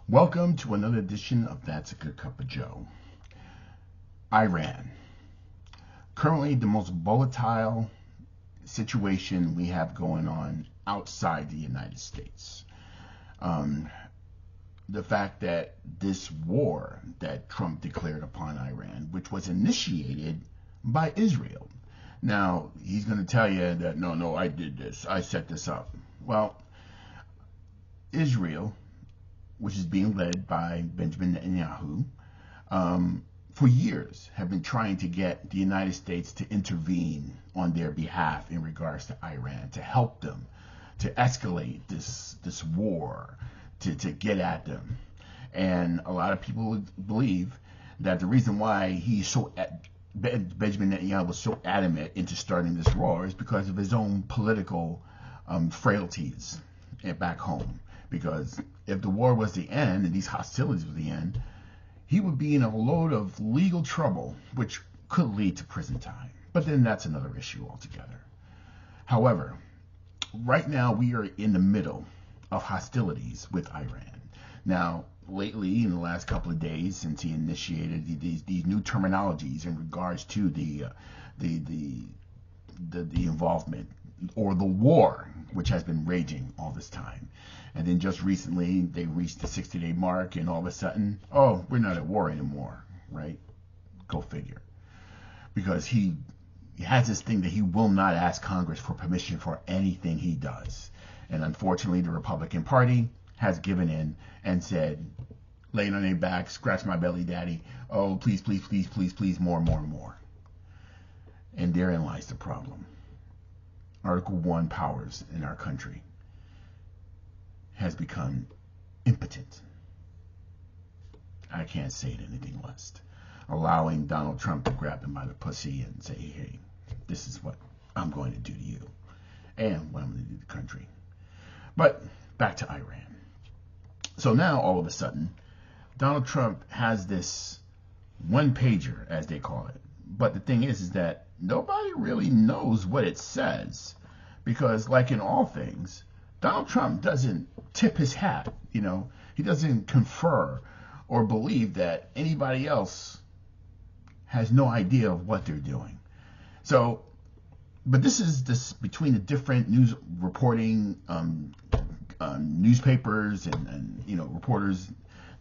Welcome to another edition of That's a Good Cup of Joe. Iran. Currently the most volatile situation we have going on outside the United States. The fact that this war that Trump declared upon Iran, which was initiated by Israel. Now, he's going to tell you that, no, I did this. I set this up. Well, Israel, which is being led by Benjamin Netanyahu, for years have been trying to get the United States to intervene on their behalf in regards to Iran, to help them, to escalate this war, to get at them. And a lot of people believe that the reason why Benjamin Netanyahu was so adamant into starting this war is because of his own political frailties back home. Because if the war was the end and these hostilities were the end, he would be in a load of legal trouble, which could lead to prison time. But then that's another issue altogether. However, right now we are in the middle of hostilities with Iran. Now, lately, in the last couple of days, since he initiated these new terminologies in regards to the involvement or the war, which has been raging all this time. And then just recently, they reached the 60-day mark, and all of a sudden, oh, we're not at war anymore, right? Go figure. Because he has this thing that he will not ask Congress for permission for anything he does. And unfortunately, the Republican Party has given in and said, laying on their back, scratch my belly, daddy. Oh, please, please, please, please, please, more, more, more. And therein lies the problem. Article 1 powers in our country has become impotent. I can't say it anything less. Allowing Donald Trump to grab him by the pussy and say, hey, this is what I'm going to do to you and what I'm going to do to the country. But back to Iran. So now, all of a sudden, Donald Trump has this one-pager, as they call it. But the thing is that nobody really knows what it says. Because, like in all things, Donald Trump doesn't tip his hat. He doesn't confer or believe that anybody else has no idea of what they're doing. So, but this is between the different news reporting newspapers and reporters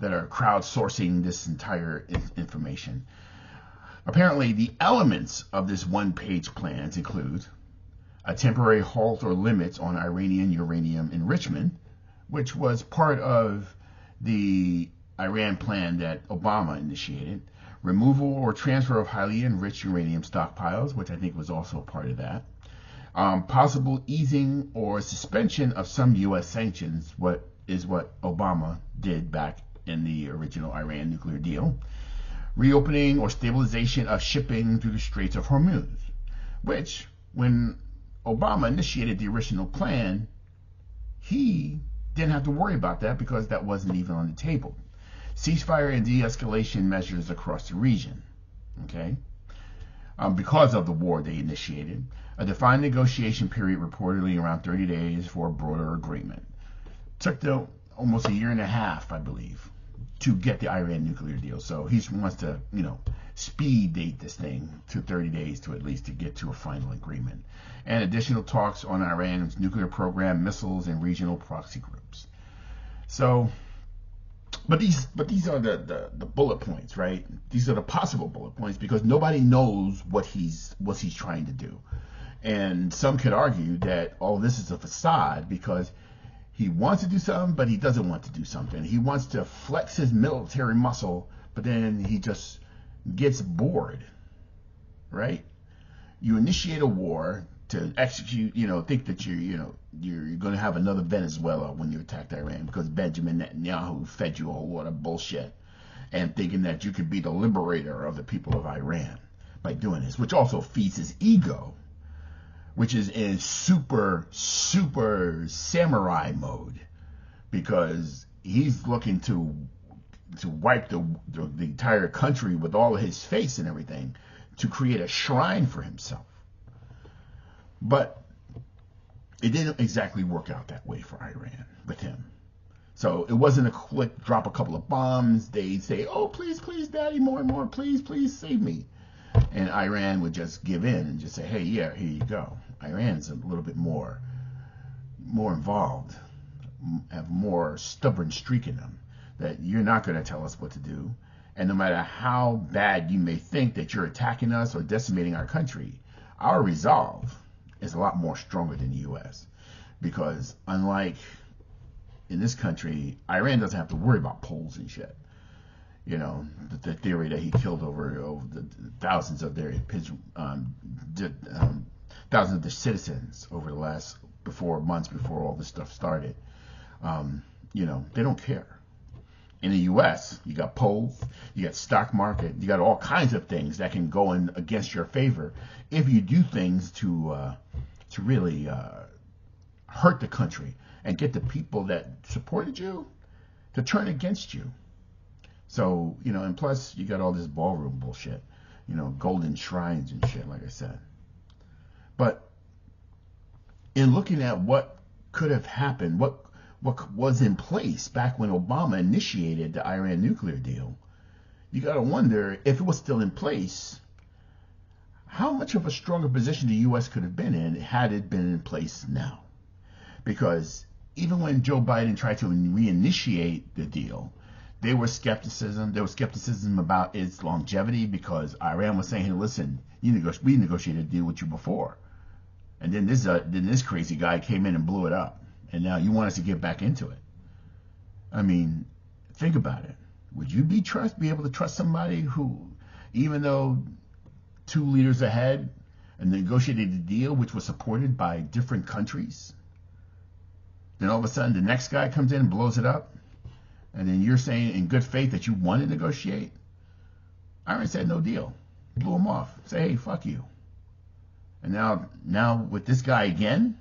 that are crowdsourcing this entire information. Apparently, the elements of this one-page plan include a temporary halt or limits on Iranian uranium enrichment, which was part of the Iran plan that Obama initiated, removal or transfer of highly enriched uranium stockpiles, which I think was also part of that, possible easing or suspension of some U.S. sanctions, what Obama did back in the original Iran nuclear deal, reopening or stabilization of shipping through the Straits of Hormuz, which, when Obama initiated the original plan, he didn't have to worry about that because that wasn't even on the table. Ceasefire and de-escalation measures across the region, okay? Because of the war they initiated. A defined negotiation period, reportedly around 30 days for a broader agreement. Took almost a year and a half, I believe, to get the Iran nuclear deal. So he wants to, speed date this thing to 30 days to at least to get to a final agreement. And additional talks on Iran's nuclear program, missiles, and regional proxy groups. So, but these are the bullet points, right? These are the possible bullet points because nobody knows what he's trying to do. And some could argue that, oh, this is a facade because he wants to do something, but he doesn't want to do something. He wants to flex his military muscle, but then he just gets bored, right? You initiate a war to execute, think that you're going to have another Venezuela when you attacked Iran because Benjamin Netanyahu fed you a whole lot of bullshit and thinking that you could be the liberator of the people of Iran by doing this, which also feeds his ego, which is in super samurai mode because he's looking to wipe the entire country with all of his face and everything to create a shrine for himself. But it didn't exactly work out that way for Iran with him. So it wasn't a quick drop a couple of bombs. They'd say, oh, please, please, daddy, more and more, please, please save me. And Iran would just give in and just say, hey, yeah, here you go. Iran's a little bit more involved, have more stubborn streak in them, that you're not going to tell us what to do. And no matter how bad you may think that you're attacking us or decimating our country, our resolve is a lot more stronger than the U.S. Because unlike in this country, Iran doesn't have to worry about Poles and shit. You know, the theory that he killed over the thousands of their thousands of their citizens over the last months before all this stuff started. You know, they don't care. In the U.S., you got polls, you got stock market, you got all kinds of things that can go in against your favor if you do things to really hurt the country and get the people that supported you to turn against you. So, you know, and plus you got all this ballroom bullshit, you know, golden shrines and shit, like I said. But in looking at what could have happened, what was in place back when Obama initiated the Iran nuclear deal, you got to wonder, if it was still in place, how much of a stronger position the U.S. could have been in had it been in place now. Because even when Joe Biden tried to reinitiate the deal, there was skepticism about its longevity, because Iran was saying, hey, listen, we negotiated a deal with you before. And then this crazy guy came in and blew it up. And now you want us to get back into it. I mean, think about it. Would you be able to trust somebody who, even though 2 leaders ahead and negotiated a deal which was supported by different countries, then all of a sudden the next guy comes in and blows it up, and then you're saying in good faith that you want to negotiate? Iran said no deal. Blew him off. Say, hey, fuck you. And now with this guy again,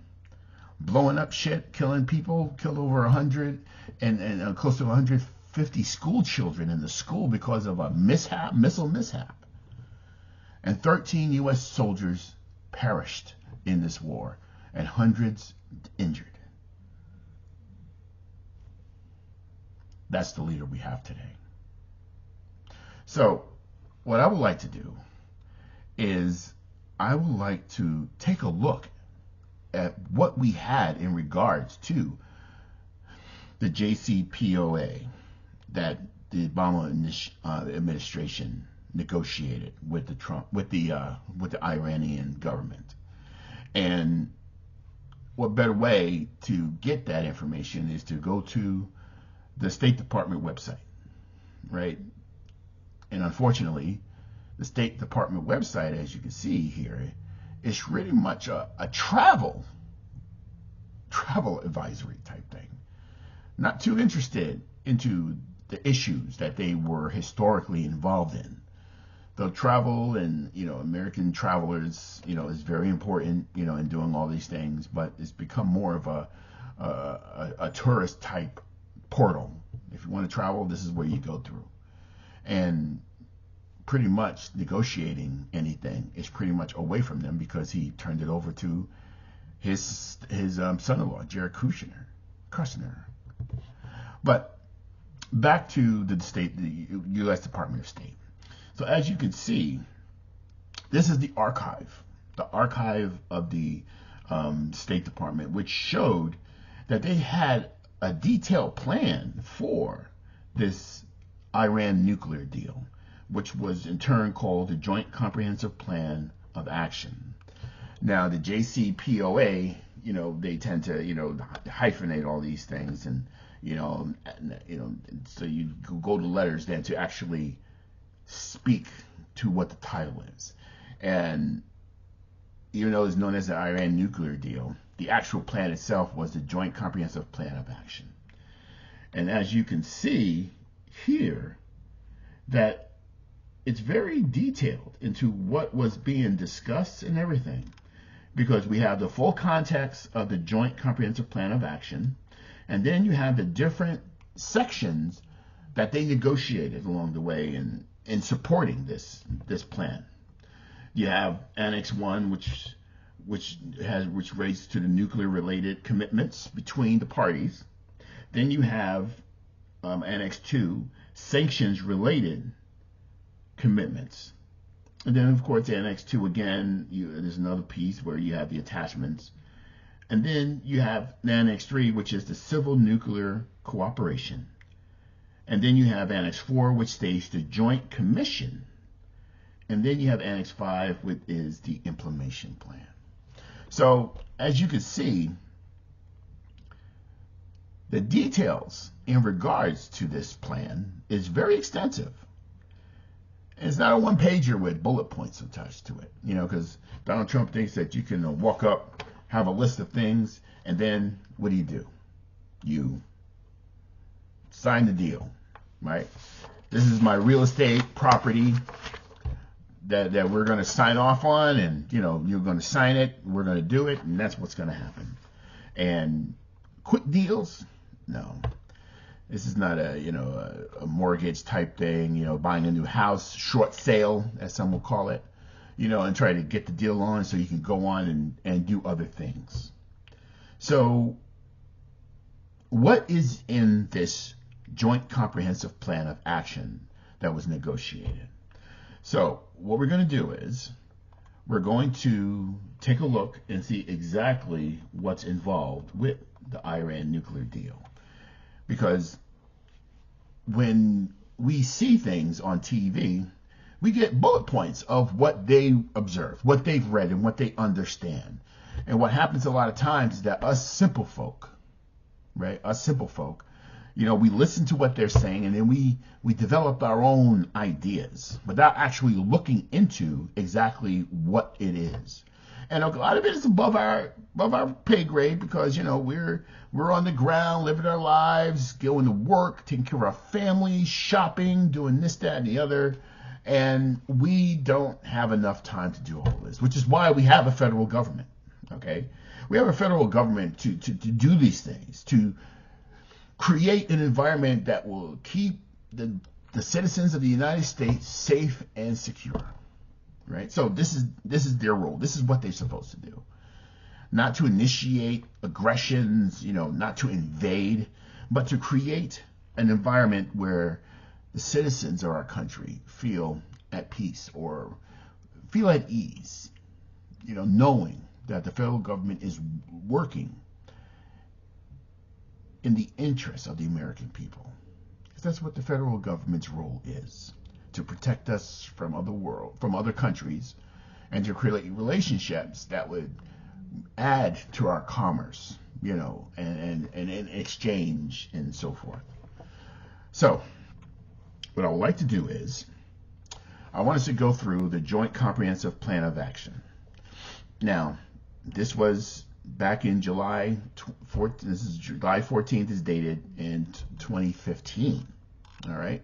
blowing up shit, killing people, killed over 100 and close to 150 school children in the school because of a missile mishap. And 13 U.S. soldiers perished in this war and hundreds injured. That's the leader we have today. So what I would like to do is I would like to take a look at what we had in regards to the JCPOA that the Obama administration negotiated with the Iranian government. And what better way to get that information is to go to the State Department website, right? And unfortunately, the State Department website, as you can see here, is really much a travel advisory type thing. Not too interested into the issues that they were historically involved in. Though travel and, you know, American travelers, you know, is very important, you know, in doing all these things, but it's become more of a tourist type portal. If you want to travel, this is where you go through. And pretty much negotiating anything is pretty much away from them, because he turned it over to his son-in-law, Jared Kushner. But back to the U.S. Department of State. So as you can see, this is the archive of the State Department, which showed that they had a detailed plan for this Iran nuclear deal, which was in turn called the Joint Comprehensive Plan of Action. Now, the JCPOA, you know, they tend to, you know, hyphenate all these things, and so you go to letters then to actually speak to what the title is. And even though it's known as the Iran nuclear deal, the actual plan itself was the Joint Comprehensive Plan of Action. And as you can see here, that it's very detailed into what was being discussed and everything, because we have the full context of the Joint Comprehensive Plan of Action, and then you have the different sections that they negotiated along the way in supporting this plan. You have Annex 1, which relates to the nuclear related commitments between the parties. Then you have Annex 2, sanctions related commitments. And then, of course, Annex 2 again, there's another piece where you have the attachments. And then you have Annex 3, which is the civil nuclear cooperation. And then you have Annex 4, which states the Joint Commission. And then you have Annex 5, which is the implementation plan. So, as you can see, the details in regards to this plan is very extensive. And it's not a one-pager with bullet points attached to it, because Donald Trump thinks that you can walk up, have a list of things, and then what do? You sign the deal, right? This is my real estate property that we're going to sign off on, and you're going to sign it, we're going to do it, and that's what's going to happen. And quick deals, no. This is not a mortgage type thing, buying a new house, short sale, as some will call it, and try to get the deal on so you can go on and do other things. So what is in this Joint Comprehensive Plan of Action that was negotiated? So what we're going to do is we're going to take a look and see exactly what's involved with the Iran nuclear deal. Because when we see things on TV, we get bullet points of what they observe, what they've read, and what they understand. And what happens a lot of times is that us simple folk, right, we listen to what they're saying, and then we develop our own ideas without actually looking into exactly what it is. And a lot of it is above our pay grade because we're on the ground, living our lives, going to work, taking care of our families, shopping, doing this, that, and the other, and we don't have enough time to do all this, which is why we have a federal government. Okay, we have a federal government to do these things, to create an environment that will keep the citizens of the United States safe and secure. Right? So this is their role. This is what they're supposed to do. Not to initiate aggressions, not to invade, but to create an environment where the citizens of our country feel at peace or feel at ease, knowing that the federal government is working in the interest of the American people. Because that's what the federal government's role is. To protect us from other countries, and to create relationships that would add to our commerce, and exchange and so forth. So, what I would like to do is, I want us to go through the Joint Comprehensive Plan of Action. Now, this was back in July 14th. This is July 14th. Is dated in 2015. All right.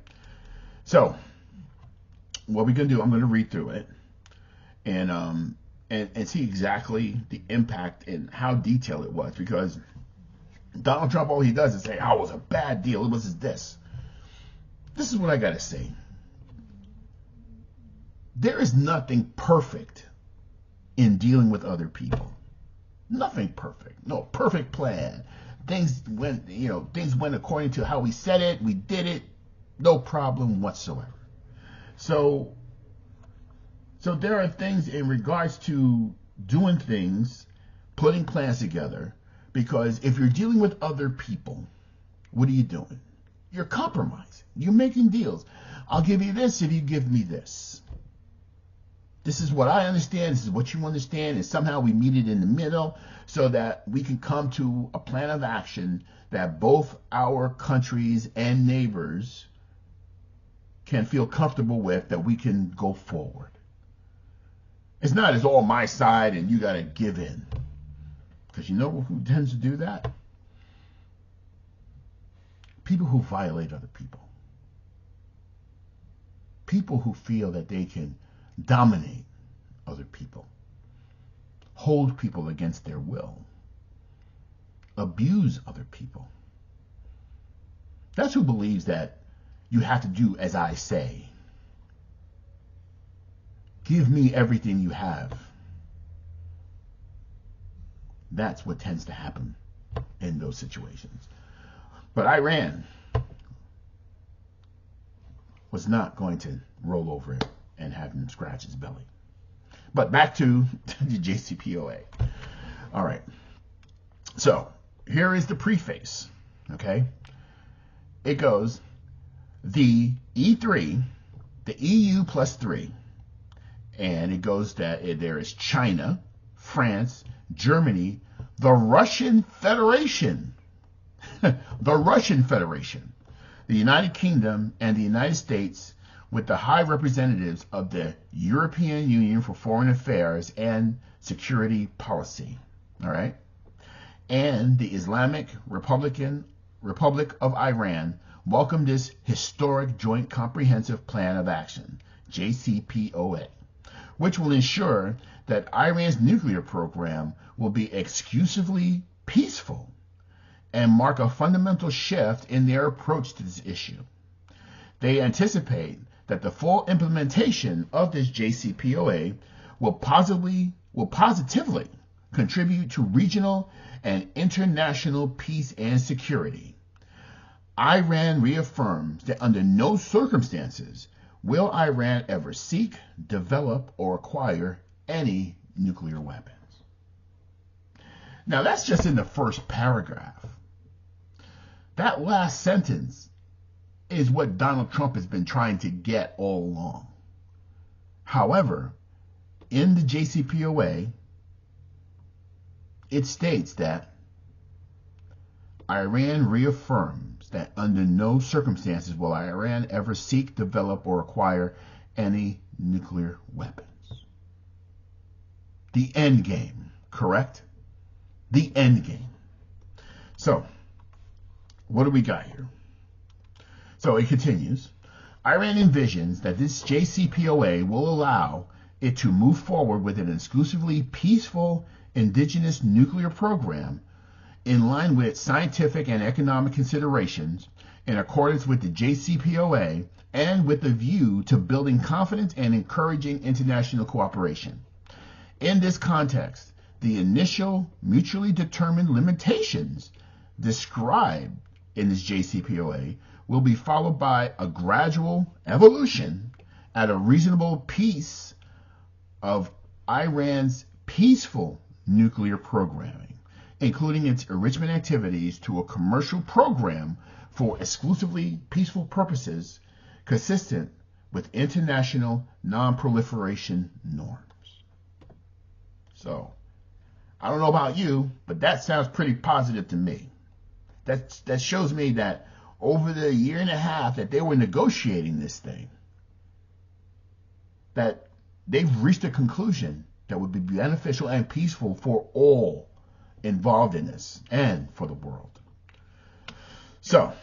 So, what we're going to do, I'm going to read through it and see exactly the impact and how detailed it was, because Donald Trump, all he does is say, oh, it was a bad deal. It was this. This is what I got to say. There is nothing perfect in dealing with other people. Nothing perfect. No perfect plan. Things went according to how we said it. We did it. No problem whatsoever. So there are things in regards to doing things, putting plans together, because if you're dealing with other people, what are you doing? You're compromising. You're making deals. I'll give you this if you give me this. This is what I understand. This is what you understand. And somehow we meet it in the middle so that we can come to a plan of action that both our countries and neighbors can feel comfortable with, that we can go forward. It's not as all my side and you got to give in. Because you know who tends to do that? People who violate other people. People who feel that they can dominate other people. Hold people against their will. Abuse other people. That's who believes that you have to do as I say. Give me everything you have. That's what tends to happen in those situations. But Iran was not going to roll over and have him scratch his belly. But back to the JCPOA. All right. So here is the preface. Okay. It goes, the E3, the EU plus 3, and it goes that there is China, France, Germany, the Russian Federation, the Russian Federation, the United Kingdom, and the United States, with the high representatives of the European Union for Foreign Affairs and Security Policy. All right. And the Islamic Republic of Iran welcomed this historic Joint Comprehensive Plan of Action, JCPOA, which will ensure that Iran's nuclear program will be exclusively peaceful and mark a fundamental shift in their approach to this issue. They anticipate that the full implementation of this JCPOA will positively contribute to regional and international peace and security. Iran reaffirms that under no circumstances will Iran ever seek, develop, or acquire any nuclear weapons. Now that's just in the first paragraph. That last sentence is what Donald Trump has been trying to get all along. However, in the JCPOA, it states that Iran reaffirms that under no circumstances will Iran ever seek, develop, or acquire any nuclear weapons. The end game, correct? The end game. So, what do we got here? So it continues. Iran envisions that this JCPOA will allow it to move forward with an exclusively peaceful indigenous nuclear program in line with scientific and economic considerations, in accordance with the JCPOA, and with a view to building confidence and encouraging international cooperation. In this context, the initial mutually determined limitations described in this JCPOA will be followed by a gradual evolution at a reasonable pace of Iran's peaceful nuclear programming, including its enrichment activities, to a commercial program for exclusively peaceful purposes consistent with international non-proliferation norms. So, I don't know about you, but that sounds pretty positive to me. That shows me that over the year and a half that they were negotiating this thing, that they've reached a conclusion that would be beneficial and peaceful for all involved in this and for the world. So,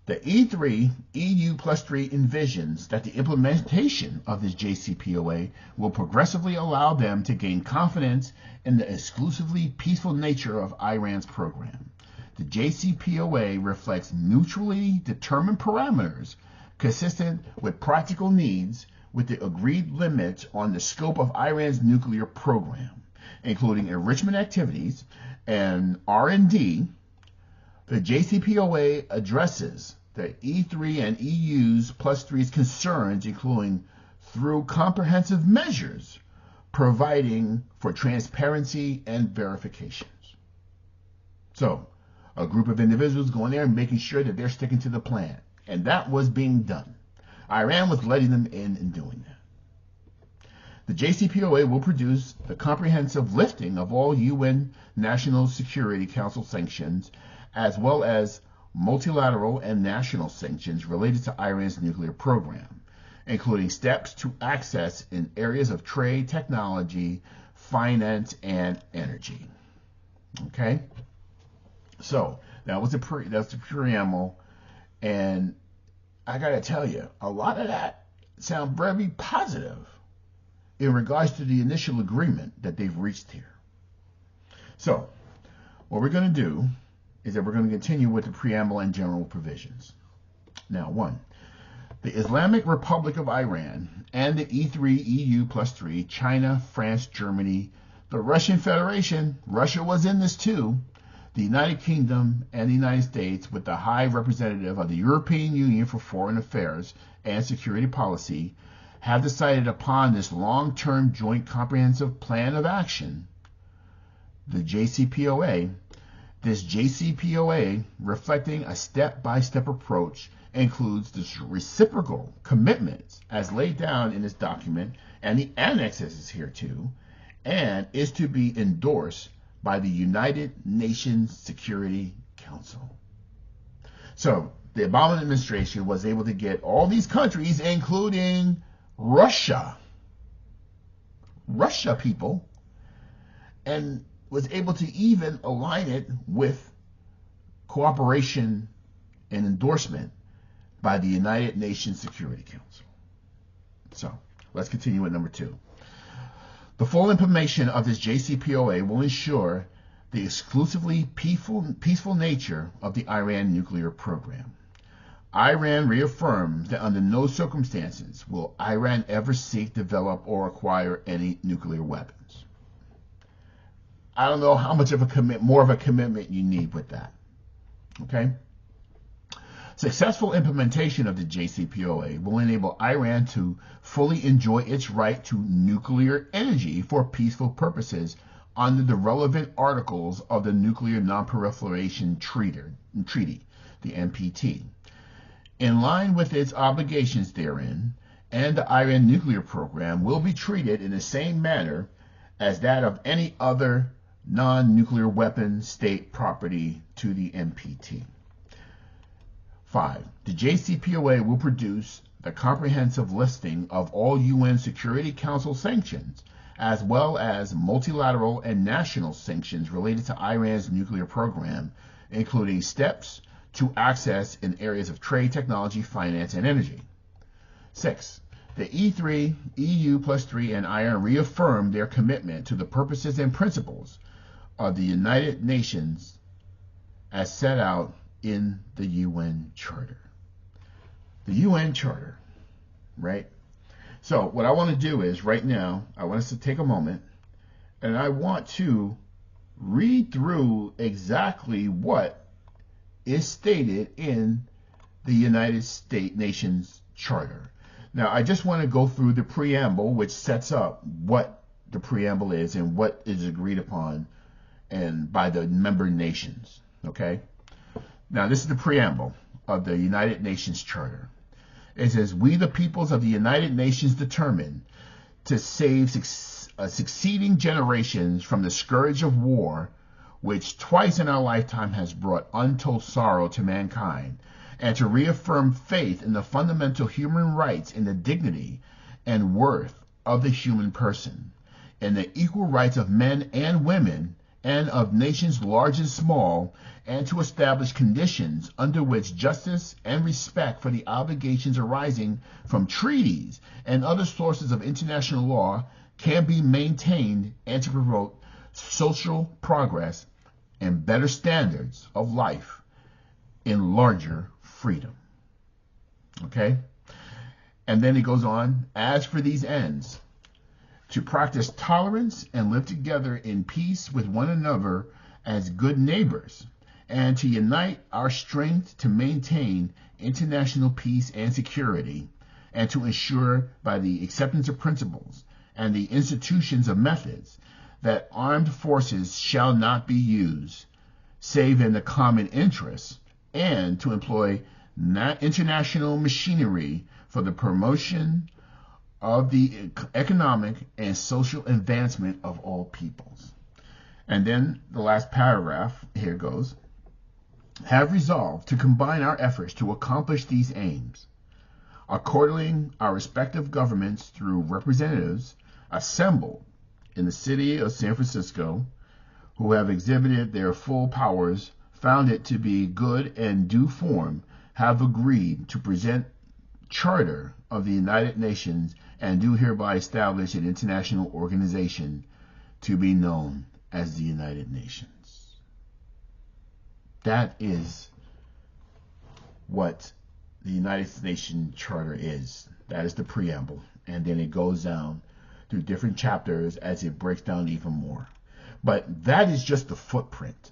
the E3, EU plus 3 envisions that the implementation of this JCPOA will progressively allow them to gain confidence in the exclusively peaceful nature of Iran's program. The JCPOA reflects mutually determined parameters consistent with practical needs, with the agreed limits on the scope of Iran's nuclear program, including enrichment activities and R&D. The JCPOA addresses the E3 and EU's plus 3's concerns, including through comprehensive measures providing for transparency and verifications. So, a group of individuals going there and making sure that they're sticking to the plan. And that was being done. Iran was letting them in and doing that. The JCPOA will produce the comprehensive lifting of all UN National Security Council sanctions, as well as multilateral and national sanctions related to Iran's nuclear program, including steps to access in areas of trade, technology, finance, and energy. Okay? So, that was that's the preamble, and I gotta tell you, a lot of that sounds very positive in regards to the initial agreement that they've reached here. So, what we're going to do is that we're going to continue with the preamble and general provisions. Now, 1. The Islamic Republic of Iran and the E3, EU plus 3, China, France, Germany, the Russian Federation, Russia was in this too, the United Kingdom and the United States, with the High Representative of the European Union for Foreign Affairs and Security Policy, have decided upon this long-term joint comprehensive plan of action, the JCPOA. This JCPOA, reflecting a step-by-step approach, includes the reciprocal commitments as laid down in this document and the annexes hereto, and is to be endorsed by the United Nations Security Council. So the Obama administration was able to get all these countries, including Russia, people, and was able to even align it with cooperation and endorsement by the United Nations Security Council. So let's continue with number 2. The full implementation of this JCPOA will ensure the exclusively peaceful nature of the Iran nuclear program. Iran reaffirms that under no circumstances will Iran ever seek, develop, or acquire any nuclear weapons. I don't know how much of a more of a commitment you need with that. Okay? Successful implementation of the JCPOA will enable Iran to fully enjoy its right to nuclear energy for peaceful purposes under the relevant articles of the Nuclear Non-Proliferation Treaty, the NPT. In line with its obligations therein, and the Iran nuclear program will be treated in the same manner as that of any other non-nuclear weapon state property to the NPT. 5. The JCPOA will produce the comprehensive listing of all UN Security Council sanctions, as well as multilateral and national sanctions related to Iran's nuclear program, including steps to access in areas of trade, technology, finance, and energy. 6. The E3, EU plus 3, and Iran reaffirmed their commitment to the purposes and principles of the United Nations as set out in the UN Charter. The UN Charter, right? So what I want to do is right now, I want us to take a moment and I want to read through exactly what is stated in the United Nations Charter. Now, I just want to go through the preamble, which sets up what the preamble is and what is agreed upon and by the member nations, okay? Now, this is the preamble of the United Nations Charter. It says, "We, the peoples of the United Nations, determine to save succeeding generations from the scourge of war, which twice in our lifetime has brought untold sorrow to mankind, and to reaffirm faith in the fundamental human rights and the dignity and worth of the human person, and the equal rights of men and women, and of nations large and small, and to establish conditions under which justice and respect for the obligations arising from treaties and other sources of international law can be maintained, and to promote social progress and better standards of life in larger freedom." Okay? And then it goes on, "As for these ends, to practice tolerance and live together in peace with one another as good neighbors, and to unite our strength to maintain international peace and security, and to ensure by the acceptance of principles and the institutions of methods that armed forces shall not be used, save in the common interest, and to employ international machinery for the promotion of the economic and social advancement of all peoples." And then the last paragraph, here goes, "Have resolved to combine our efforts to accomplish these aims. Accordingly, our respective governments, through representatives assembled in the city of San Francisco, who have exhibited their full powers, found it to be good and due form, have agreed to present Charter of the United Nations and do hereby establish an international organization to be known as the United Nations." That is what the United Nations Charter is. That is the preamble. And then it goes down through different chapters as it breaks down even more. But that is just the footprint.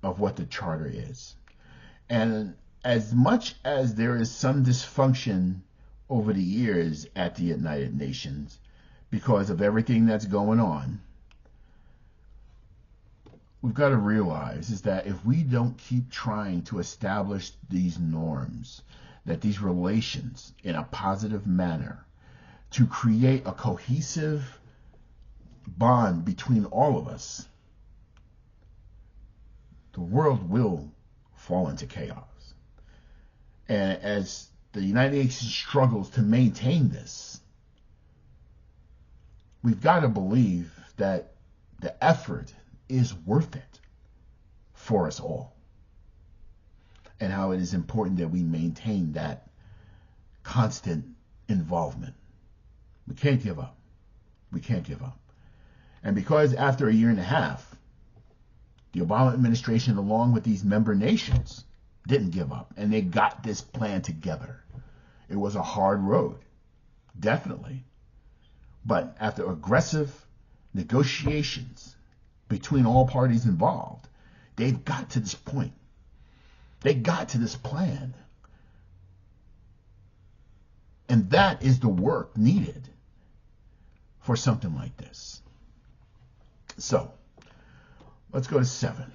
of what the charter is. And as much as there is some dysfunction over the years at the United Nations because of everything that's going on, we've got to realize is that if we don't keep trying to establish these norms, that these relations in a positive manner, to create a cohesive bond between all of us, the world will fall into chaos. And as the United Nations struggles to maintain this, we've got to believe that the effort is worth it for us all, and how it is important that we maintain that constant involvement. We can't give up. We can't give up. And because after a year and a half, the Obama administration, along with these member nations, didn't give up, and they got this plan together. It was a hard road, definitely. But after aggressive negotiations between all parties involved, they've got to this point. They got to this plan. And that is the work needed for something like this. So, let's go to 7.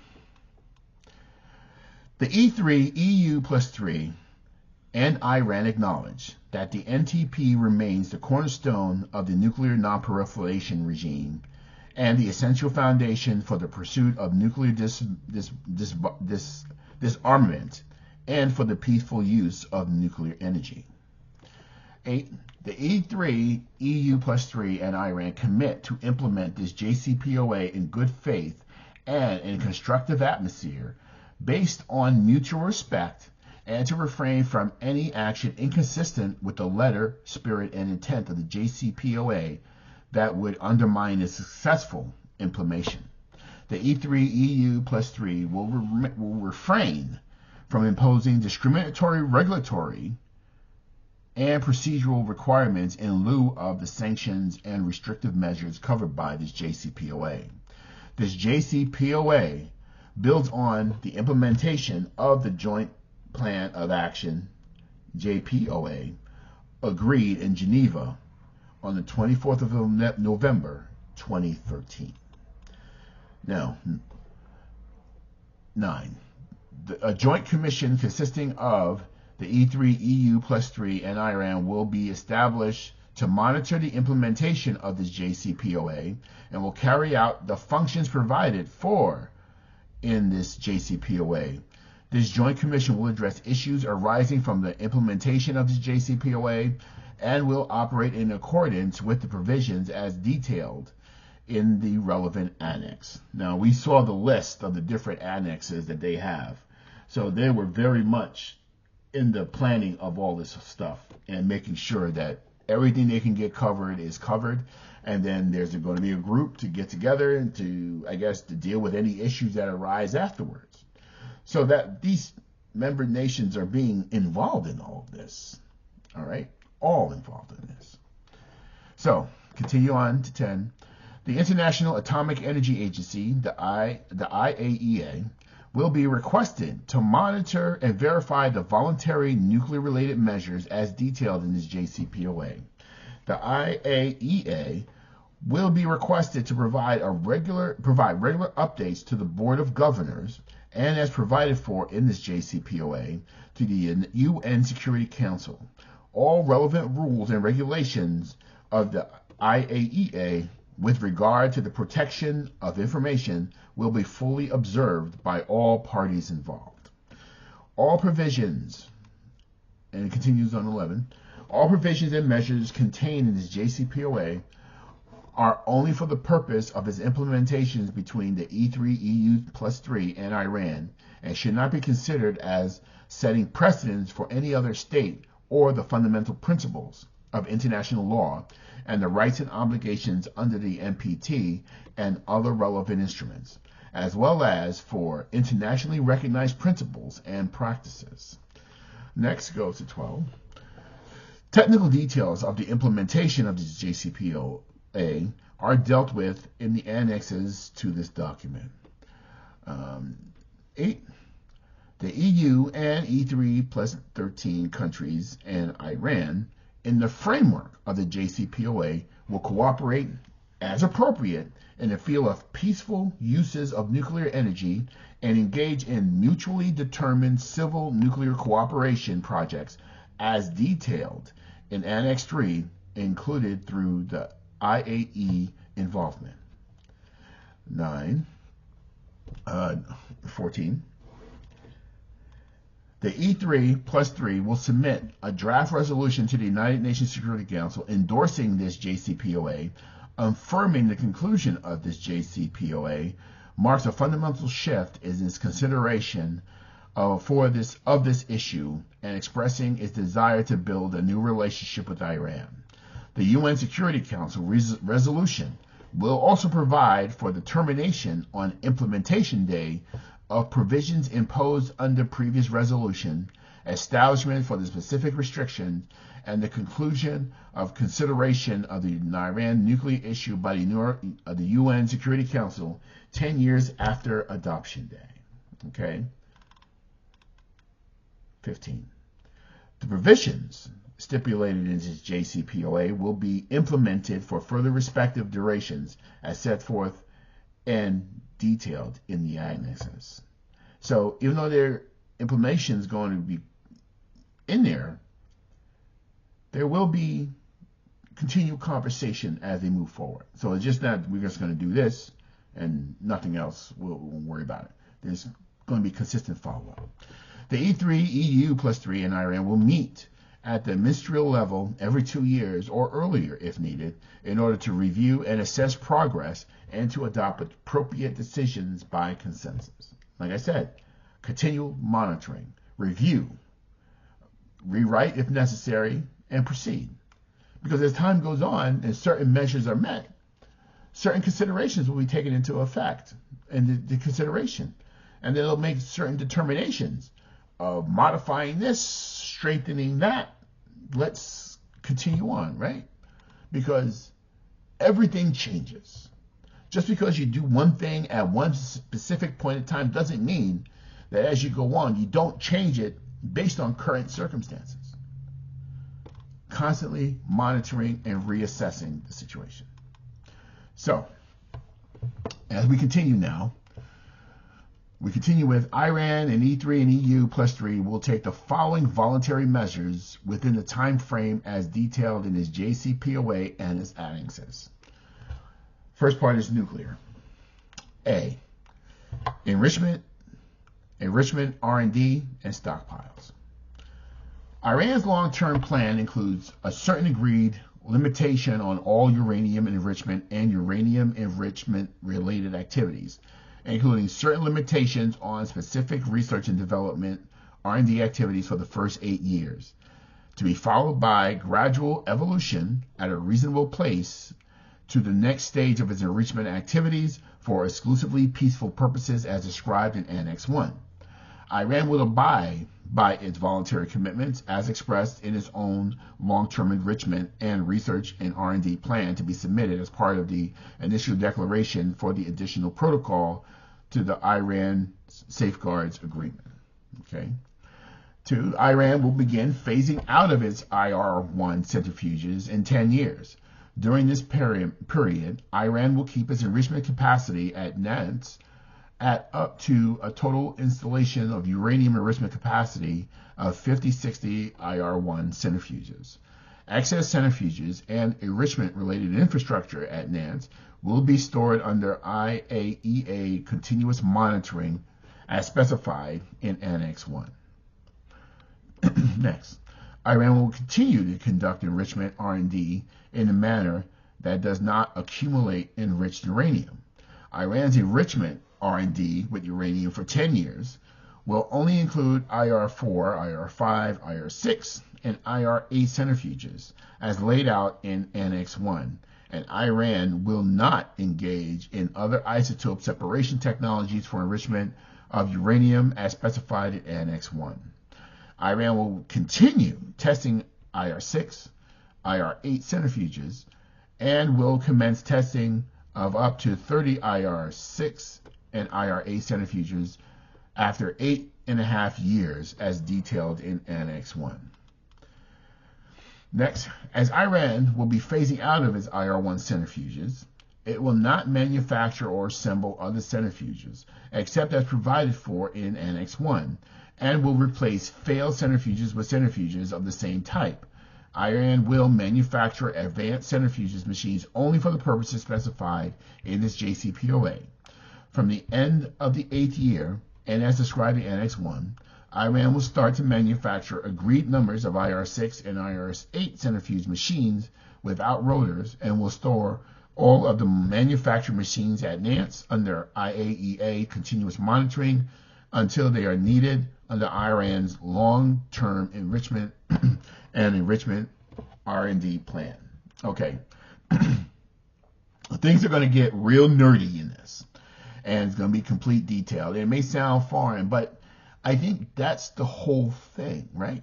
The E3, EU plus 3, and Iran acknowledge that the NTP remains the cornerstone of the nuclear non-proliferation regime and the essential foundation for the pursuit of nuclear disarmament and for the peaceful use of nuclear energy. 8. The E3, EU plus 3, and Iran commit to implement this JCPOA in good faith and in a constructive atmosphere based on mutual respect, and to refrain from any action inconsistent with the letter, spirit, and intent of the JCPOA that would undermine its successful implementation. The E3, EU plus 3 will refrain from imposing discriminatory regulatory and procedural requirements in lieu of the sanctions and restrictive measures covered by this JCPOA. This JCPOA builds on the implementation of the Joint Plan of Action, JPOA, agreed in Geneva on the 24th of November 2013. Now, 9. A joint commission consisting of the E3, EU plus 3, and Iran will be established to monitor the implementation of this JCPOA and will carry out the functions provided for in this JCPOA. This joint commission will address issues arising from the implementation of this JCPOA and will operate in accordance with the provisions as detailed in the relevant annex. Now, we saw the list of the different annexes that they have. So they were very much in the planning of all this stuff and making sure that everything they can get covered is covered. And then there's going to be a group to get together and to, I guess, to deal with any issues that arise afterwards. So that these member nations are being involved in all of this. All right? All involved in this. So, continue on to 10. The International Atomic Energy Agency, the IAEA, will be requested to monitor and verify the voluntary nuclear-related measures as detailed in this JCPOA. The IAEA will be requested to provide regular updates to the Board of Governors and as provided for in this JCPOA to the UN Security Council. All relevant rules and regulations of the IAEA with regard to the protection of information will be fully observed by all parties involved. All provisions, and it continues on 11, all provisions and measures contained in this JCPOA are only for the purpose of its implementations between the E3, EU plus 3, and Iran, and should not be considered as setting precedents for any other state or the fundamental principles of international law and the rights and obligations under the NPT and other relevant instruments, as well as for internationally recognized principles and practices. Next goes to 12. Technical details of the implementation of the JCPOA are dealt with in the annexes to this document. 8. The EU and E3 plus 13 countries and Iran, in the framework of the JCPOA, will cooperate as appropriate in the field of peaceful uses of nuclear energy and engage in mutually determined civil nuclear cooperation projects as detailed in Annex 3, included through the IAE involvement. 14. The E3 plus 3 will submit a draft resolution to the United Nations Security Council endorsing this JCPOA. Affirming the conclusion of this JCPOA marks a fundamental shift in its consideration of this issue and expressing its desire to build a new relationship with Iran. The UN Security Council resolution will also provide for the termination on implementation day of provisions imposed under previous resolution, establishment for the specific restrictions, and the conclusion of consideration of the Iran nuclear issue by the UN Security Council 10 years after adoption day. Okay. 15. The provisions stipulated in this JCPOA will be implemented for further respective durations as set forth and detailed in the annexes. So even though their implementation is going to be in there, there will be continued conversation as they move forward. So it's just not we're just going to do this and nothing else. We'll worry about it. There's going to be consistent follow-up. The E3, EU plus 3, and Iran will meet at the ministerial level every 2 years or earlier if needed in order to review and assess progress and to adopt appropriate decisions by consensus. Like I said, continual monitoring, review, rewrite if necessary, and proceed. Because as time goes on and certain measures are met, certain considerations will be taken into effect in the consideration. And they'll make certain determinations of modifying this, strengthening that. Let's continue on, right? Because everything changes. Just because you do one thing at one specific point in time doesn't mean that as you go on, you don't change it based on current circumstances. Constantly monitoring and reassessing the situation. So, as we continue now, we continue with Iran and E3 and EU plus 3 will take the following voluntary measures within the time frame as detailed in its JCPOA and its annexes. First part is nuclear. A. Enrichment, R&D, and stockpiles. Iran's long-term plan includes a certain agreed limitation on all uranium enrichment and uranium enrichment-related activities, including certain limitations on specific research and development R&D activities for the first 8 years, to be followed by gradual evolution at a reasonable pace to the next stage of its enrichment activities for exclusively peaceful purposes as described in Annex 1. Iran will abide by its voluntary commitments as expressed in its own long-term enrichment and research and R&D plan to be submitted as part of the initial declaration for the additional protocol to the Iran Safeguards Agreement. Okay. 2. Iran will begin phasing out of its IR-1 centrifuges in 10 years. During this period, Iran will keep its enrichment capacity at Natanz at up to a total installation of uranium enrichment capacity of 50-60 IR-1 centrifuges. Excess centrifuges and enrichment-related infrastructure at Natanz will be stored under IAEA continuous monitoring as specified in Annex 1. Next, Iran will continue to conduct enrichment R&D in a manner that does not accumulate enriched uranium. Iran's enrichment R&D with uranium for 10 years will only include IR-4, IR-5, IR-6, and IR-8 centrifuges as laid out in Annex 1, and Iran will not engage in other isotope separation technologies for enrichment of uranium as specified in Annex 1. Iran will continue testing IR-6, IR-8 centrifuges, and will commence testing of up to 30 IR-6 and IR-8 centrifuges after 8.5 years as detailed in Annex 1. Next, as Iran will be phasing out of its IR-1 centrifuges, it will not manufacture or assemble other centrifuges, except as provided for in Annex 1, and will replace failed centrifuges with centrifuges of the same type. Iran will manufacture advanced centrifuges machines only for the purposes specified in its JCPOA. From the end of the 8th year, and as described in Annex 1, Iran will start to manufacture agreed numbers of IR-6 and IR-8 centrifuge machines without rotors, and will store all of the manufactured machines at NANCE under IAEA continuous monitoring until they are needed under Iran's long-term enrichment and enrichment R&D plan. Okay. Things are going to get real nerdy in this, and it's going to be complete detail. It may sound foreign, but I think that's the whole thing, right?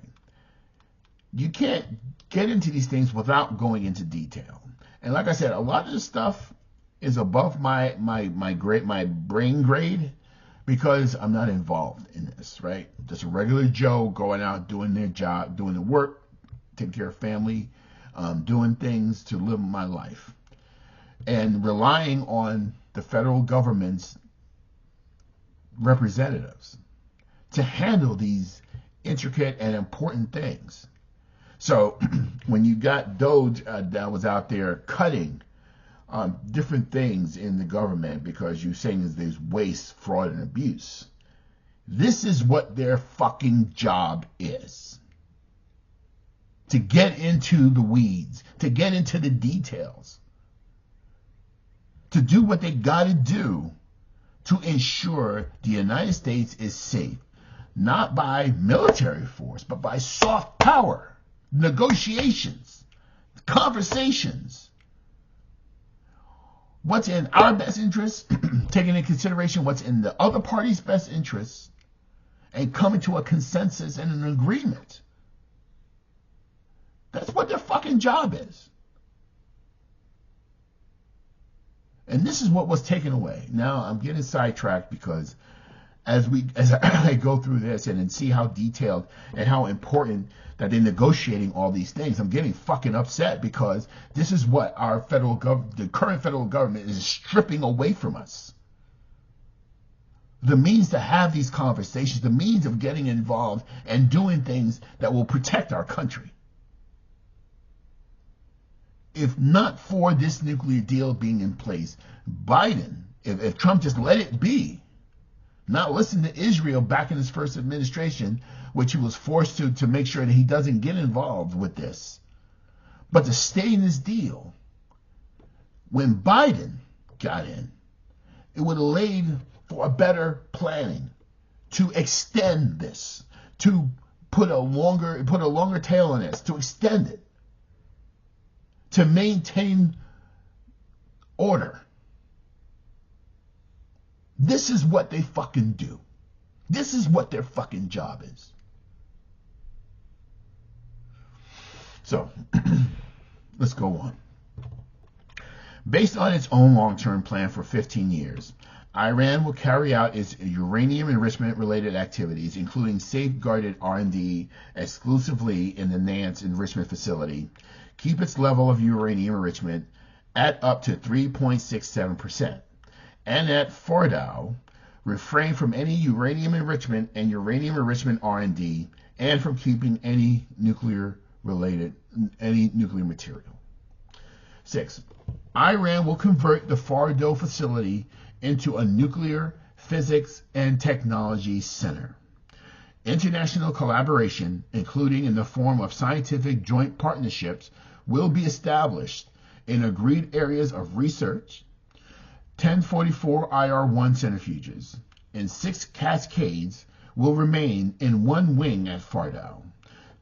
You can't get into these things without going into detail. And like I said, a lot of this stuff is above my brain grade because I'm not involved in this, right? Just a regular Joe going out doing their job, doing the work, taking care of family, doing things to live my life, and relying on the federal government's representatives to handle these intricate and important things. So when you got Doge that was out there cutting different things in the government because you're saying there's waste, fraud, and abuse, this is what their fucking job is. To get into the weeds, to get into the details, to do what they got to do to ensure the United States is safe, not by military force, but by soft power, negotiations, conversations. What's in our best interest, taking into consideration what's in the other party's best interests, and coming to a consensus and an agreement. That's what their fucking job is. And this is what was taken away. Now I'm getting sidetracked because as I go through this and see how detailed and how important that they're negotiating all these things, I'm getting fucking upset because this is what our the current federal government is stripping away from us. The means to have these conversations, the means of getting involved and doing things that will protect our country. If not for this nuclear deal being in place, Biden, if Trump just let it be, not listen to Israel back in his first administration, which he was forced to make sure that he doesn't get involved with this, but to stay in this deal, when Biden got in, it would have laid for a better planning to extend this, to put a longer tail on this, to extend it, to maintain order. This is what they fucking do. This is what their fucking job is. So, let's go on. Based on its own long-term plan for 15 years, Iran will carry out its uranium enrichment-related activities, including safeguarded R&D exclusively in the NANCE enrichment facility, keep its level of uranium enrichment at up to 3.67%, and at Fordow, refrain from any uranium enrichment and uranium enrichment R&D, and from keeping any nuclear material. 6. Iran will convert the Fordow facility into a nuclear physics and technology center. International collaboration, including in the form of scientific joint partnerships, will be established in agreed areas of research. 1044 IR-1 centrifuges and 6 cascades will remain in one wing at Fordow.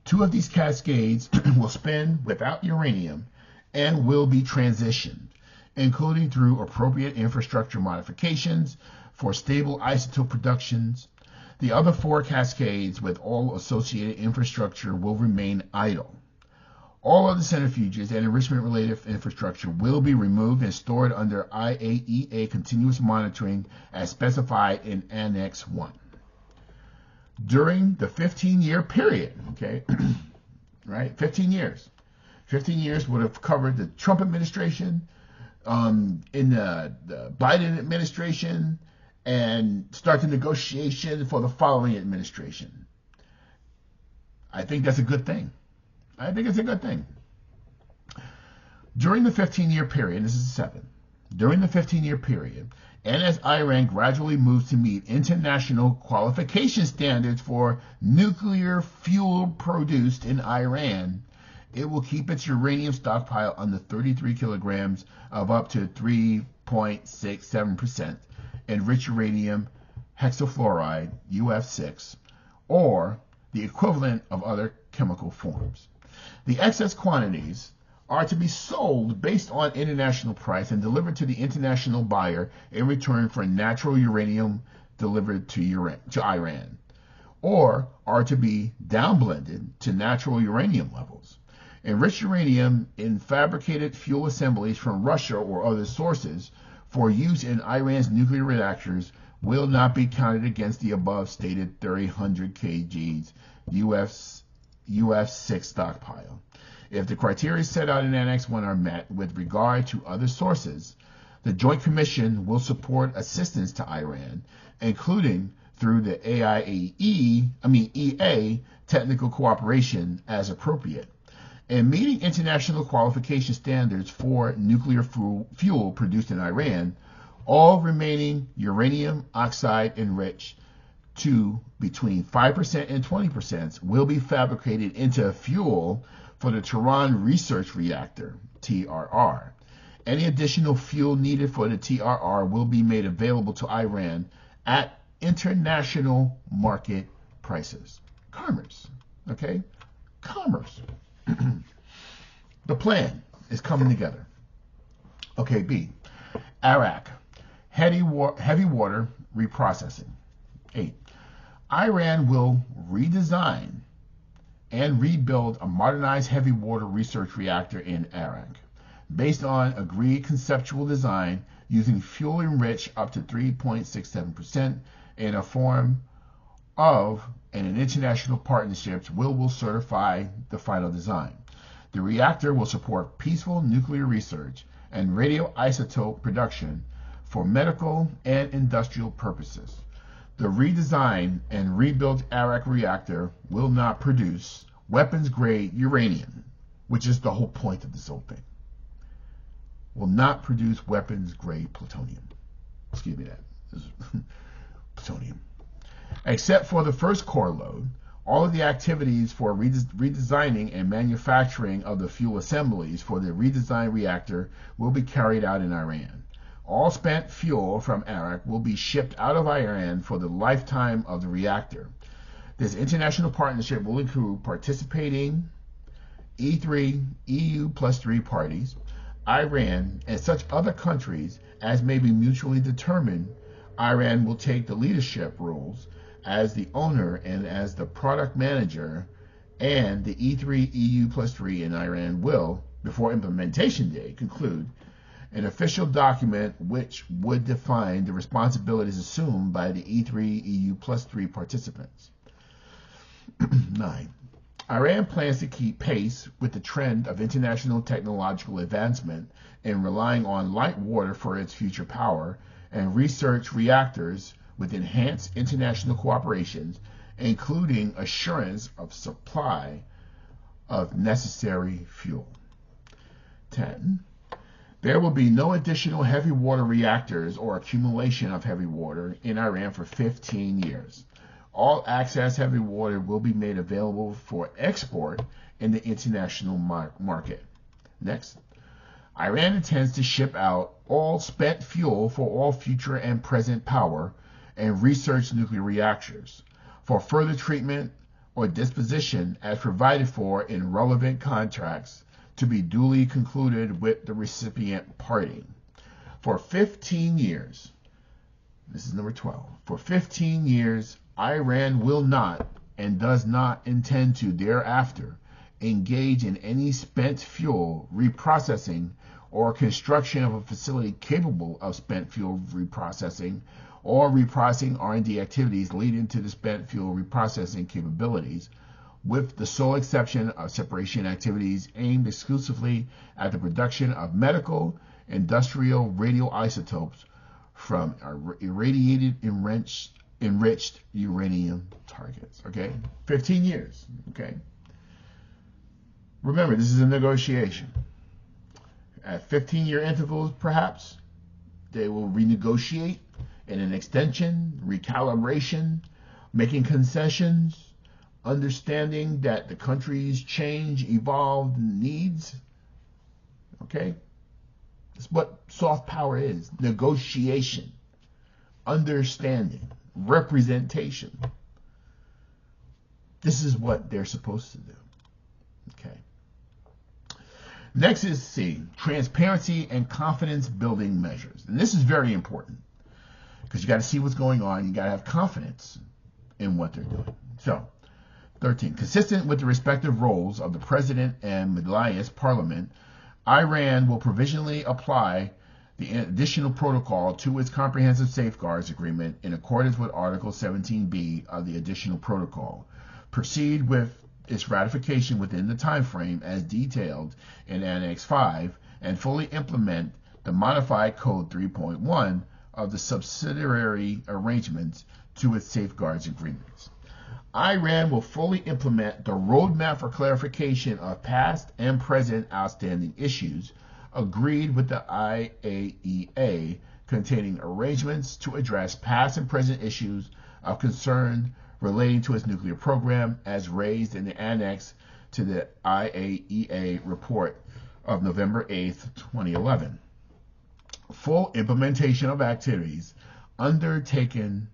2 of these cascades will spin without uranium and will be transitioned, including through appropriate infrastructure modifications for stable isotope productions. The other 4 cascades with all associated infrastructure will remain idle. All other centrifuges and enrichment-related infrastructure will be removed and stored under IAEA continuous monitoring as specified in Annex 1. during the 15-year period, okay, right, 15 years. 15 years would have covered the Trump administration, in the Biden administration, and start the negotiation for the following administration. I think that's a good thing. I think it's a good thing. During the 15-year period, this is 7, during the 15-year period, and as Iran gradually moves to meet international qualification standards for nuclear fuel produced in Iran, it will keep its uranium stockpile under 33 kilograms of up to 3.67% enriched uranium hexafluoride, UF6, or the equivalent of other chemical forms. The excess quantities are to be sold based on international price and delivered to the international buyer in return for natural uranium delivered to Iran, or are to be downblended to natural uranium levels. Enriched uranium in fabricated fuel assemblies from Russia or other sources for use in Iran's nuclear reactors will not be counted against the above stated 300 kgs UF6 stockpile. If the criteria set out in Annex 1 are met with regard to other sources, the Joint Commission will support assistance to Iran, including through the EA technical cooperation as appropriate. In meeting international qualification standards for nuclear fuel produced in Iran, all remaining uranium oxide enriched to between 5% and 20% will be fabricated into fuel for the Tehran Research Reactor, TRR. Any additional fuel needed for the TRR will be made available to Iran at international market prices. Commerce, okay? Commerce. The plan is coming together. Okay, B. Iraq. Heavy water reprocessing. 8. Iran will redesign and rebuild a modernized heavy water research reactor in Iraq, based on agreed conceptual design using fuel enriched up to 3.67% in a form of an international partnerships will certify the final design. The reactor will support peaceful nuclear research and radioisotope production for medical and industrial purposes. The redesigned and rebuilt Iraq reactor will not produce weapons-grade uranium, which is the whole point of this whole thing. Will not produce weapons-grade plutonium. Excuse me, that is plutonium. Except for the first core load, all of the activities for redesigning and manufacturing of the fuel assemblies for the redesigned reactor will be carried out in Iran. All spent fuel from Iraq will be shipped out of Iran for the lifetime of the reactor. This international partnership will include participating E3, EU plus 3 parties, Iran, and such other countries as may be mutually determined. Iran will take the leadership roles as the owner and as the product manager, and the E3, EU plus 3 in Iran will, before implementation day, conclude an official document which would define the responsibilities assumed by the E3, EU plus 3 participants. 9. Iran plans to keep pace with the trend of international technological advancement in relying on light water for its future power and research reactors with enhanced international cooperations, including assurance of supply of necessary fuel. 10. There will be no additional heavy water reactors or accumulation of heavy water in Iran for 15 years. All access heavy water will be made available for export in the international market. Next, Iran intends to ship out all spent fuel for all future and present power and research nuclear reactors for further treatment or disposition as provided for in relevant contracts to be duly concluded with the recipient party. For 15 years, this is number 12, for 15 years, Iran will not and does not intend to thereafter engage in any spent fuel reprocessing or construction of a facility capable of spent fuel reprocessing or reprocessing R&D activities leading to the spent fuel reprocessing capabilities, with the sole exception of separation activities aimed exclusively at the production of medical, industrial radioisotopes from irradiated enriched uranium targets. Okay, 15 years. Okay, remember, this is a negotiation. At 15-year intervals, perhaps they will renegotiate in an extension, recalibration, making concessions, understanding that the country's change, evolved needs. Okay, that's what soft power is: negotiation, understanding, representation. This is what they're supposed to do. Okay. Next is C, transparency and confidence building measures. And this is very important because you got to see what's going on. You got to have confidence in what they're doing. So, 13, consistent with the respective roles of the President and Majlis Parliament, Iran will provisionally apply the additional protocol to its Comprehensive Safeguards Agreement in accordance with Article 17b of the additional protocol. Proceed with its ratification within the time frame as detailed in Annex 5 and fully implement the modified Code 3.1 of the subsidiary arrangements to its safeguards agreements. Iran will fully implement the roadmap for clarification of past and present outstanding issues agreed with the IAEA, containing arrangements to address past and present issues of concern relating to its nuclear program as raised in the annex to the IAEA report of November 8, 2011. Full implementation of activities undertaken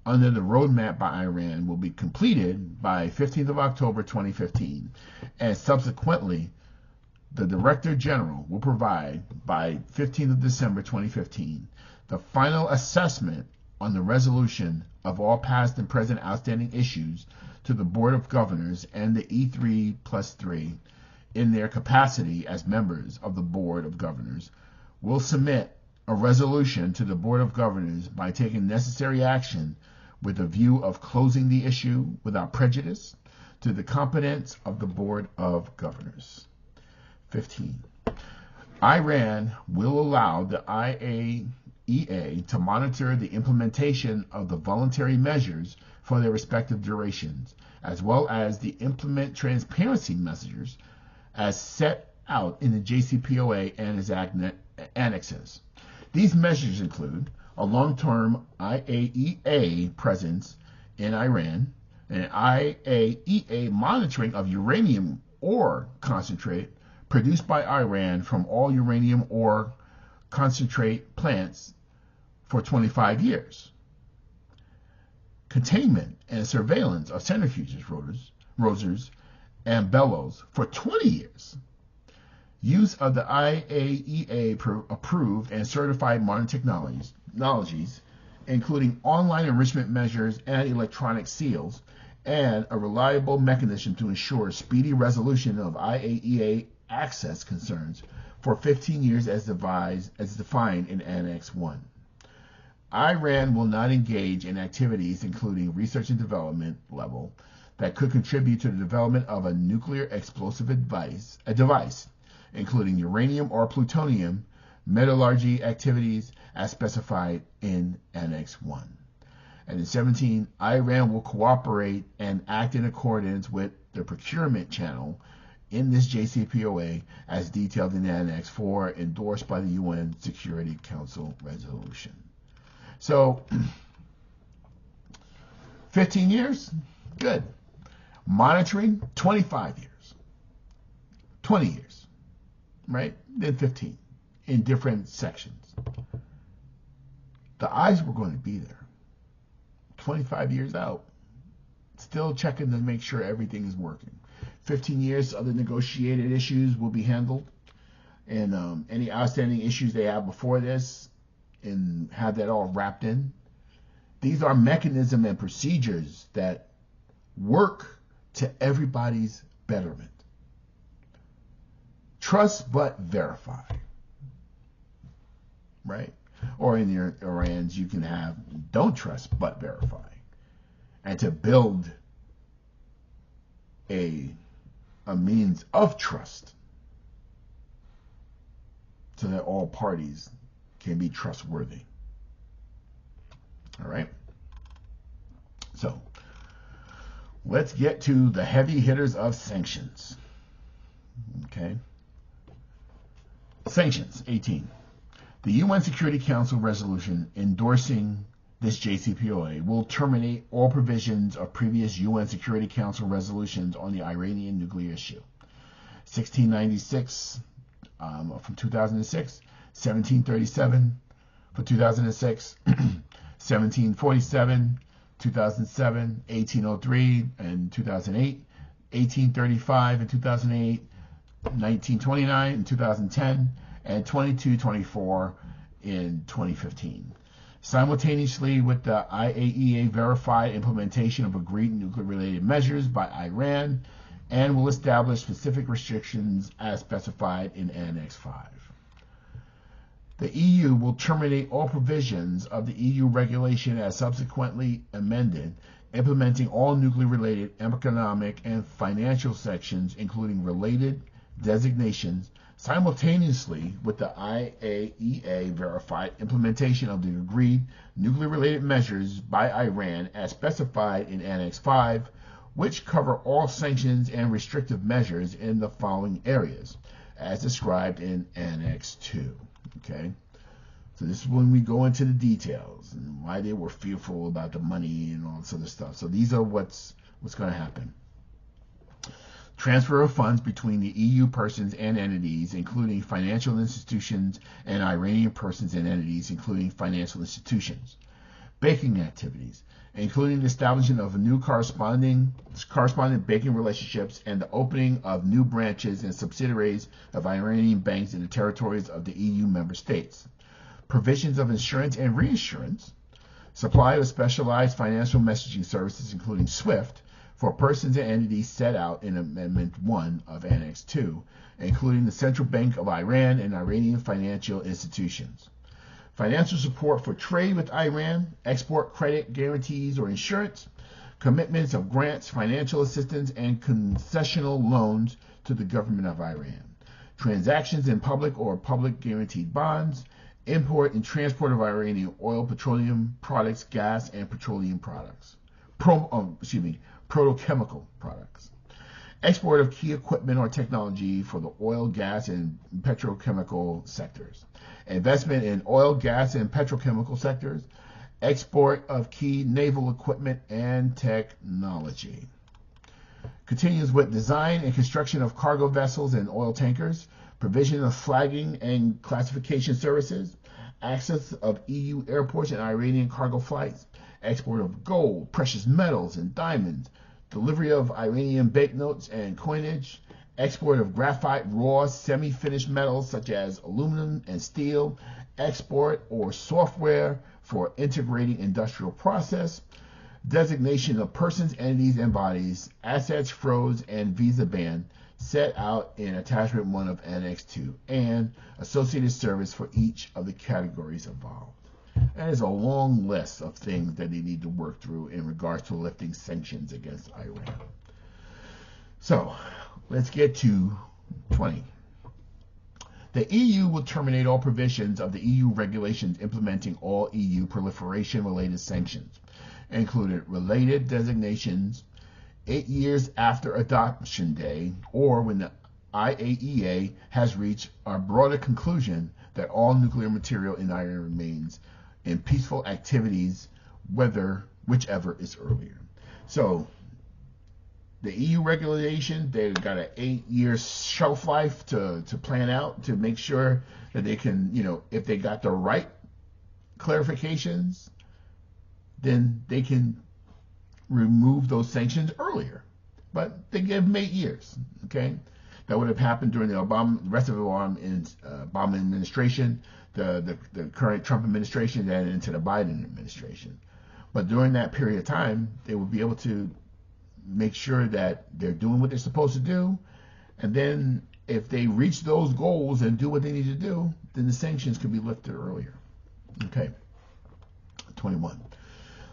under the roadmap by Iran will be completed by 15th of October 2015, and subsequently the Director General will provide by 15th of December 2015 the final assessment on the resolution of all past and present outstanding issues to the Board of Governors and the E3+3 in their capacity as members of the Board of Governors, will submit a resolution to the Board of Governors by taking necessary action with a view of closing the issue without prejudice to the competence of the Board of Governors. 15. Iran will allow the IAEA to monitor the implementation of the voluntary measures for their respective durations, as well as the implement transparency measures as set out in the JCPOA and its annexes. These measures include a long-term IAEA presence in Iran, and IAEA monitoring of uranium ore concentrate produced by Iran from all uranium ore concentrate plants for 25 years. Containment and surveillance of centrifuges, rotors, and bellows for 20 years. Use of the IAEA approved and certified modern technologies, including online enrichment measures and electronic seals, and a reliable mechanism to ensure speedy resolution of IAEA access concerns for 15 years as defined in Annex 1. Iran will not engage in activities including research and development level that could contribute to the development of a nuclear explosive device, including uranium or plutonium metallurgy activities as specified in Annex 1. And in 17, Iran will cooperate and act in accordance with the procurement channel in this JCPOA as detailed in Annex 4, endorsed by the UN Security Council resolution. So, 15 years, good. Monitoring, 25 years. 20 years, right? Then 15 in different sections. The eyes were going to be there. 25 years out, still checking to make sure everything is working. 15 years, other negotiated issues will be handled, and any outstanding issues they have before this, and have that all wrapped in. These are mechanisms and procedures that work to everybody's betterment. Trust but verify. Right? or in your Irans you can have don't trust but verify, and to build a means of trust so that all parties can be trustworthy. All right. So let's get to the heavy hitters of sanctions. Okay. Sanctions 18. The UN Security Council resolution endorsing this JCPOA will terminate all provisions of previous UN Security Council resolutions on the Iranian nuclear issue. 1696 from 2006, 1737 for 2006, 1747, 2007, 1803 and 2008, 1835 and 2008, 1929 and 2010, and 2224 in 2015. Simultaneously with the IAEA verified implementation of agreed nuclear-related measures by Iran, and will establish specific restrictions as specified in Annex 5. The EU will terminate all provisions of the EU regulation as subsequently amended, implementing all nuclear-related economic and financial sections, including related designations, simultaneously with the IAEA verified implementation of the agreed nuclear-related measures by Iran as specified in Annex 5, which cover all sanctions and restrictive measures in the following areas, as described in Annex 2. Okay? So this is when we go into the details and why they were fearful about the money and all this other stuff. So these are what's going to happen. Transfer of funds between the EU persons and entities, including financial institutions, and Iranian persons and entities, including financial institutions. Banking activities, including the establishment of new corresponding banking relationships and the opening of new branches and subsidiaries of Iranian banks in the territories of the EU member states. Provisions of insurance and reinsurance, supply of specialized financial messaging services, including SWIFT, for persons and entities set out in Amendment 1 of Annex 2, including the Central Bank of Iran and Iranian financial institutions. Financial support for trade with Iran, export credit guarantees or insurance, commitments of grants, financial assistance, and concessional loans to the government of Iran. Transactions in public or public guaranteed bonds, import and transport of Iranian oil, petroleum products, gas, and petroleum products. Protochemical products. Export of key equipment or technology for the oil, gas, and petrochemical sectors. Investment in oil, gas, and petrochemical sectors. Export of key naval equipment and technology. Continues with design and construction of cargo vessels and oil tankers. Provision of flagging and classification services. Access of EU airports and Iranian cargo flights. Export of gold, precious metals, and diamonds. Delivery of Iranian banknotes and coinage. Export of graphite, raw, semi-finished metals such as aluminum and steel. Export or software for integrating industrial process. Designation of persons, entities, and bodies, assets froze, and visa ban set out in Attachment 1 of Annex 2, and associated service for each of the categories involved. That is a long list of things that they need to work through in regards to lifting sanctions against Iran. So, let's get to 20. The EU will terminate all provisions of the EU regulations implementing all EU proliferation-related sanctions, including related designations 8 years after adoption day, or when the IAEA has reached a broader conclusion that all nuclear material in Iran remains in peaceful activities, whichever is earlier. So the EU regulation, they've got an 8-year shelf life to plan out to make sure that they can, if they got the right clarifications, then they can remove those sanctions earlier. But they give them 8 years, okay? That would have happened during the rest of the Obama administration, the current Trump administration, and into the Biden administration. But during that period of time, they will be able to make sure that they're doing what they're supposed to do. And then if they reach those goals and do what they need to do, then the sanctions could be lifted earlier. Okay, 21.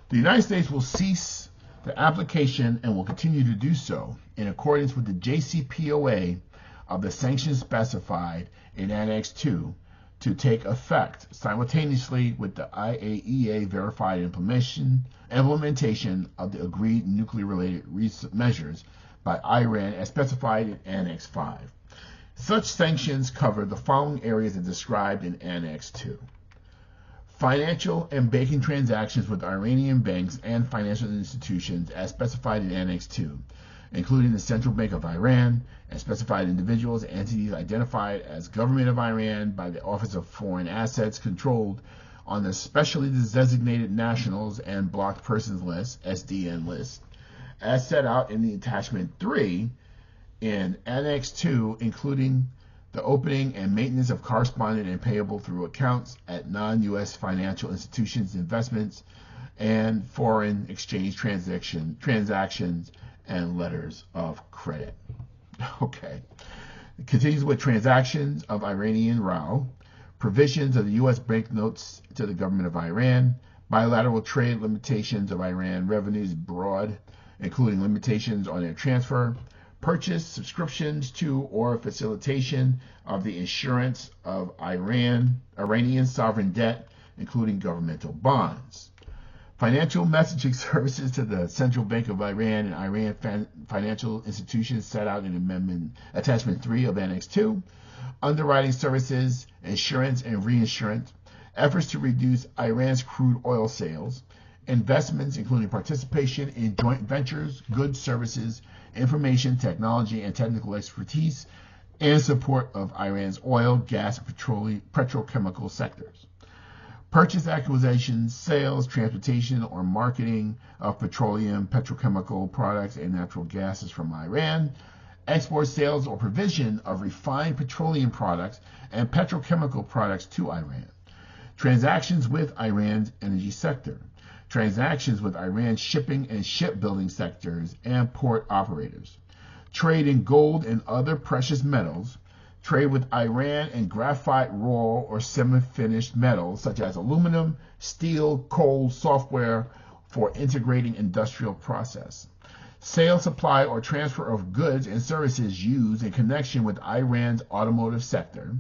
The United States will cease the application and will continue to do so in accordance with the JCPOA of the sanctions specified in Annex 2 to take effect simultaneously with the IAEA verified implementation of the agreed nuclear-related measures by Iran as specified in Annex 5. Such sanctions cover the following areas as described in Annex 2. Financial and banking transactions with Iranian banks and financial institutions as specified in Annex 2, including the Central Bank of Iran and specified individuals and entities identified as Government of Iran by the Office of Foreign Assets controlled on the Specially Designated Nationals and Blocked Persons List, SDN list, as set out in the Attachment 3 in Annex 2, including the opening and maintenance of correspondent and payable through accounts at non-U.S. financial institutions, investments, and foreign exchange transactions and letters of credit. Okay. It continues with transactions of Iranian rial, provisions of the U.S. banknotes to the government of Iran, bilateral trade limitations of Iran revenues abroad, including limitations on their transfer, purchase, subscriptions to, or facilitation of the insurance of Iranian sovereign debt, including governmental bonds. Financial messaging services to the Central Bank of Iran and Iran financial institutions set out in Attachment 3 of Annex 2. Underwriting services, insurance and reinsurance, efforts to reduce Iran's crude oil sales, investments including participation in joint ventures, goods, services, information, technology, and technical expertise, and support of Iran's oil, gas, and petrochemical sectors. Purchase, acquisitions, sales, transportation, or marketing of petroleum, petrochemical products, and natural gases from Iran. Export, sales, or provision of refined petroleum products and petrochemical products to Iran. Transactions with Iran's energy sector. Transactions with Iran's shipping and shipbuilding sectors and port operators. Trade in gold and other precious metals. Trade with Iran in graphite raw or semi-finished metals such as aluminum, steel, coal, software for integrating industrial process. Sale, supply, or transfer of goods and services used in connection with Iran's automotive sector.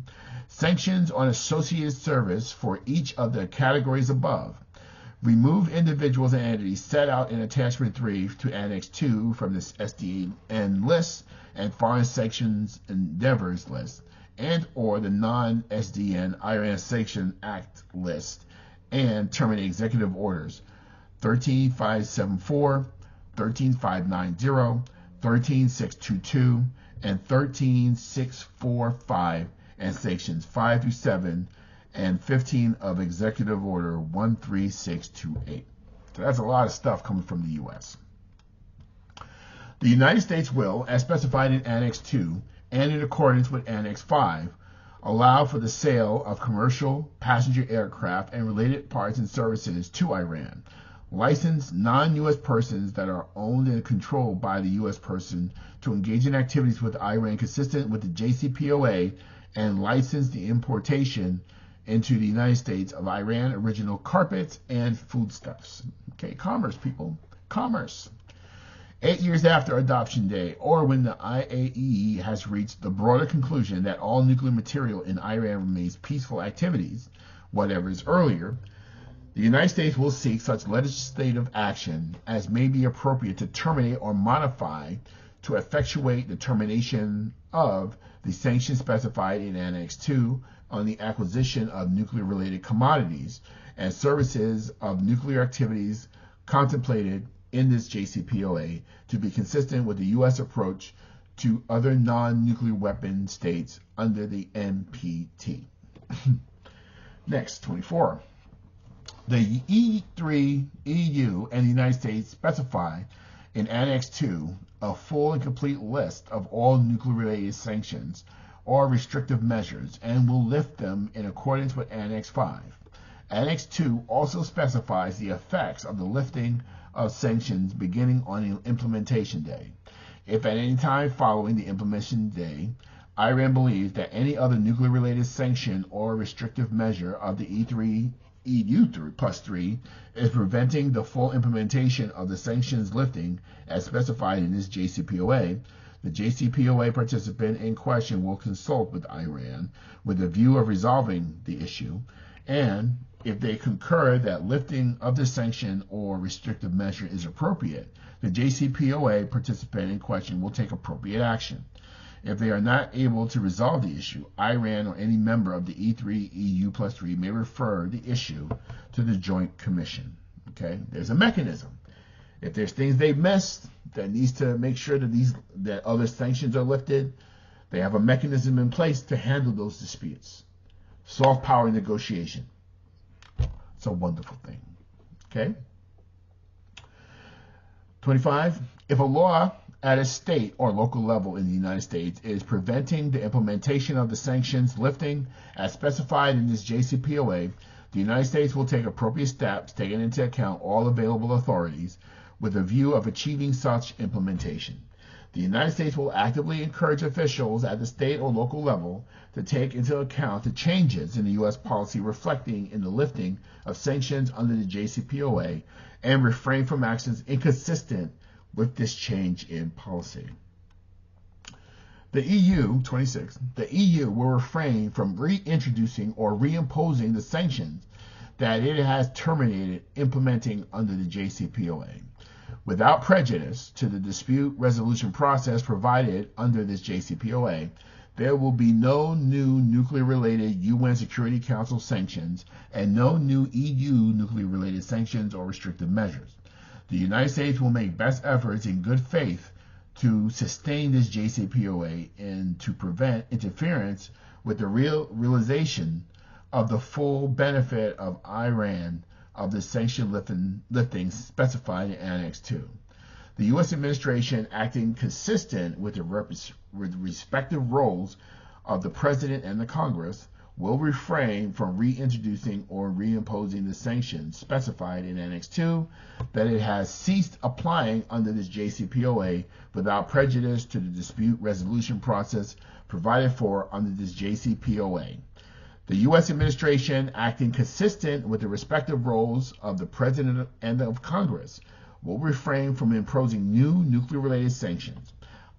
Sanctions on associated service for each of the categories above. Remove individuals and entities set out in Attachment 3 to Annex 2 from this SDN list and Foreign Sanctions Endeavors list, and or the non-SDN Iran Sanction Act list, and terminate executive orders 13574, 13590, 13622, and 13645, and Sections 5 through 7 and 15 of Executive Order 13628. So that's a lot of stuff coming from the U.S. The United States will, as specified in Annex 2 and in accordance with Annex 5, allow for the sale of commercial passenger aircraft and related parts and services to Iran. Licensed non-U.S. persons that are owned and controlled by the U.S. person to engage in activities with Iran consistent with the JCPOA and license the importation into the United States of Iran original carpets and foodstuffs. Okay, commerce, people. Commerce. 8 years after Adoption Day, or when the IAEA has reached the broader conclusion that all nuclear material in Iran remains peaceful activities, whatever is earlier, the United States will seek such legislative action as may be appropriate to terminate or modify to effectuate the termination of the sanctions specified in Annex 2 on the acquisition of nuclear-related commodities and services of nuclear activities contemplated in this JCPOA to be consistent with the U.S. approach to other non-nuclear weapon states under the NPT. Next, 24. The E3, EU, and the United States specify in Annex 2 a full and complete list of all nuclear-related sanctions or restrictive measures and will lift them in accordance with Annex 5. Annex 2 also specifies the effects of the lifting of sanctions beginning on implementation day. If at any time following the implementation day, Iran believes that any other nuclear-related sanction or restrictive measure of the E3 EU plus 3 is preventing the full implementation of the sanctions lifting as specified in this JCPOA, the JCPOA participant in question will consult with Iran with a view of resolving the issue, and if they concur that lifting of the sanction or restrictive measure is appropriate, the JCPOA participant in question will take appropriate action. If they are not able to resolve the issue, Iran or any member of the E3 EU plus 3 may refer the issue to the Joint Commission. Okay, there's a mechanism. If there's things they've missed that needs to make sure that other sanctions are lifted, they have a mechanism in place to handle those disputes. Soft power negotiation. It's a wonderful thing. Okay. 25. If a law at a state or local level in the United States is preventing the implementation of the sanctions lifting as specified in this JCPOA, the United States will take appropriate steps taking into account all available authorities with a view of achieving such implementation. The United States will actively encourage officials at the state or local level to take into account the changes in the U.S. policy reflecting in the lifting of sanctions under the JCPOA and refrain from actions inconsistent with this change in policy. The EU, 26, the EU will refrain from reintroducing or reimposing the sanctions that it has terminated implementing under the JCPOA. Without prejudice to the dispute resolution process provided under this JCPOA, there will be no new nuclear-related UN Security Council sanctions and no new EU nuclear-related sanctions or restrictive measures. The United States will make best efforts in good faith to sustain this JCPOA and to prevent interference with the realization of the full benefit of Iran of the sanction lifting specified in Annex 2. The U.S. administration, acting consistent with the respective roles of the President and the Congress, will refrain from reintroducing or reimposing the sanctions specified in Annex 2 that it has ceased applying under this JCPOA without prejudice to the dispute resolution process provided for under this JCPOA. The U.S. administration, acting consistent with the respective roles of the President and of Congress, will refrain from imposing new nuclear-related sanctions.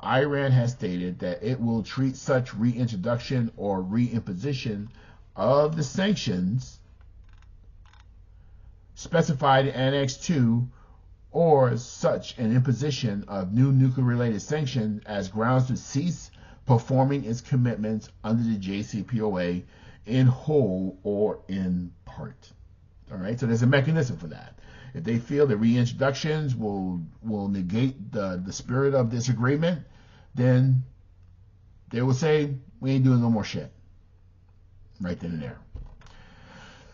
Iran has stated that it will treat such reintroduction or reimposition of the sanctions specified in Annex 2 or such an imposition of new nuclear-related sanctions as grounds to cease performing its commitments under the JCPOA in whole or in part. All right, so there's a mechanism for that. If they feel the reintroductions will negate the spirit of this agreement, then they will say, we ain't doing no more shit. Right then and there.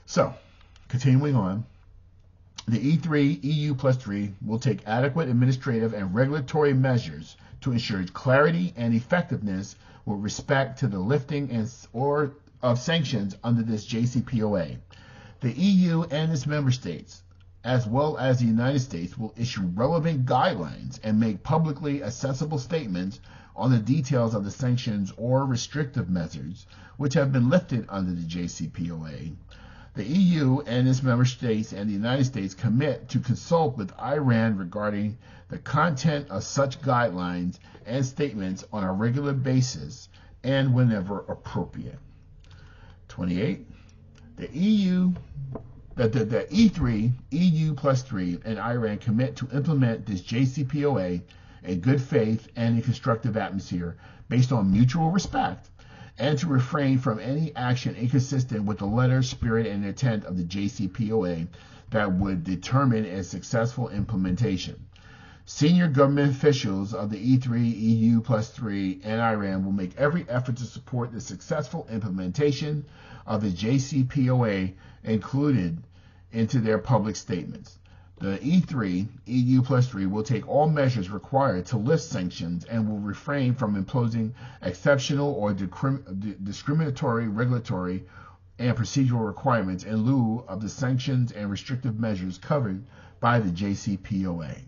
So, continuing on, the E3, EU plus 3, will take adequate administrative and regulatory measures to ensure clarity and effectiveness with respect to the lifting of sanctions under this JCPOA. The EU and its member states, as well as the United States, will issue relevant guidelines and make publicly accessible statements on the details of the sanctions or restrictive measures which have been lifted under the JCPOA. The EU and its member states and the United States commit to consult with Iran regarding the content of such guidelines and statements on a regular basis and whenever appropriate. 28. The E3, EU plus 3, and Iran commit to implement this JCPOA in good faith and a constructive atmosphere based on mutual respect, and to refrain from any action inconsistent with the letter, spirit, and intent of the JCPOA that would determine its successful implementation. Senior government officials of the E3, EU plus 3, and Iran will make every effort to support the successful implementation of the JCPOA included into their public statements. The E3, EU plus 3, will take all measures required to lift sanctions and will refrain from imposing exceptional or discriminatory regulatory and procedural requirements in lieu of the sanctions and restrictive measures covered by the JCPOA.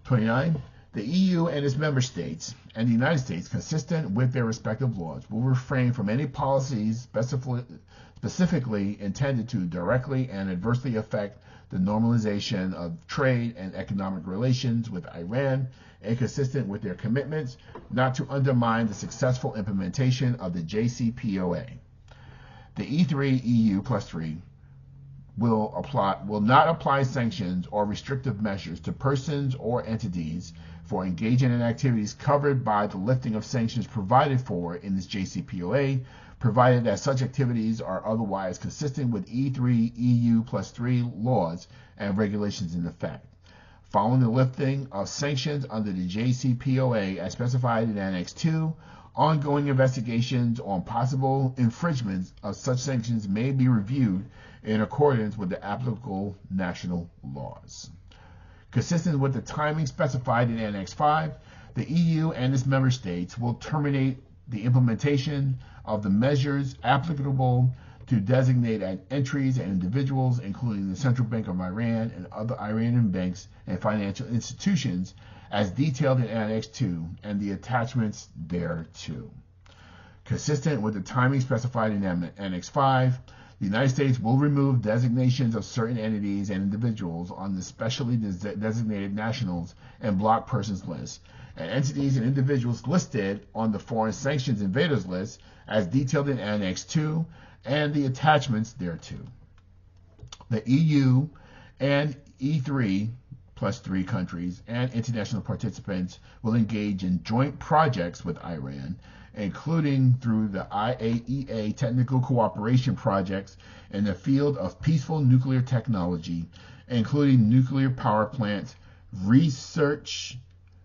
29. The EU and its member states and the United States, consistent with their respective laws, will refrain from any policies specifically intended to directly and adversely affect the normalization of trade and economic relations with Iran, and consistent with their commitments not to undermine the successful implementation of the JCPOA. The E3 EU plus 3 will not apply sanctions or restrictive measures to persons or entities for engaging in activities covered by the lifting of sanctions provided for in this JCPOA, provided that such activities are otherwise consistent with E3 EU plus 3 laws and regulations in effect. Following the lifting of sanctions under the JCPOA as specified in Annex 2, ongoing investigations on possible infringements of such sanctions may be reviewed in accordance with the applicable national laws. Consistent with the timing specified in Annex 5, the EU and its member states will terminate the implementation of the measures applicable to designate entries and individuals, including the Central Bank of Iran and other Iranian banks and financial institutions, as detailed in Annex 2 and the attachments thereto. Consistent with the timing specified in Annex 5, the United States will remove designations of certain entities and individuals on the specially designated nationals and block persons list, and entities and individuals listed on the foreign sanctions invaders list as detailed in Annex 2 and the attachments thereto. The EU and E3 plus 3 countries and international participants will engage in joint projects with Iran, including through the IAEA technical cooperation projects in the field of peaceful nuclear technology, including nuclear power plants, research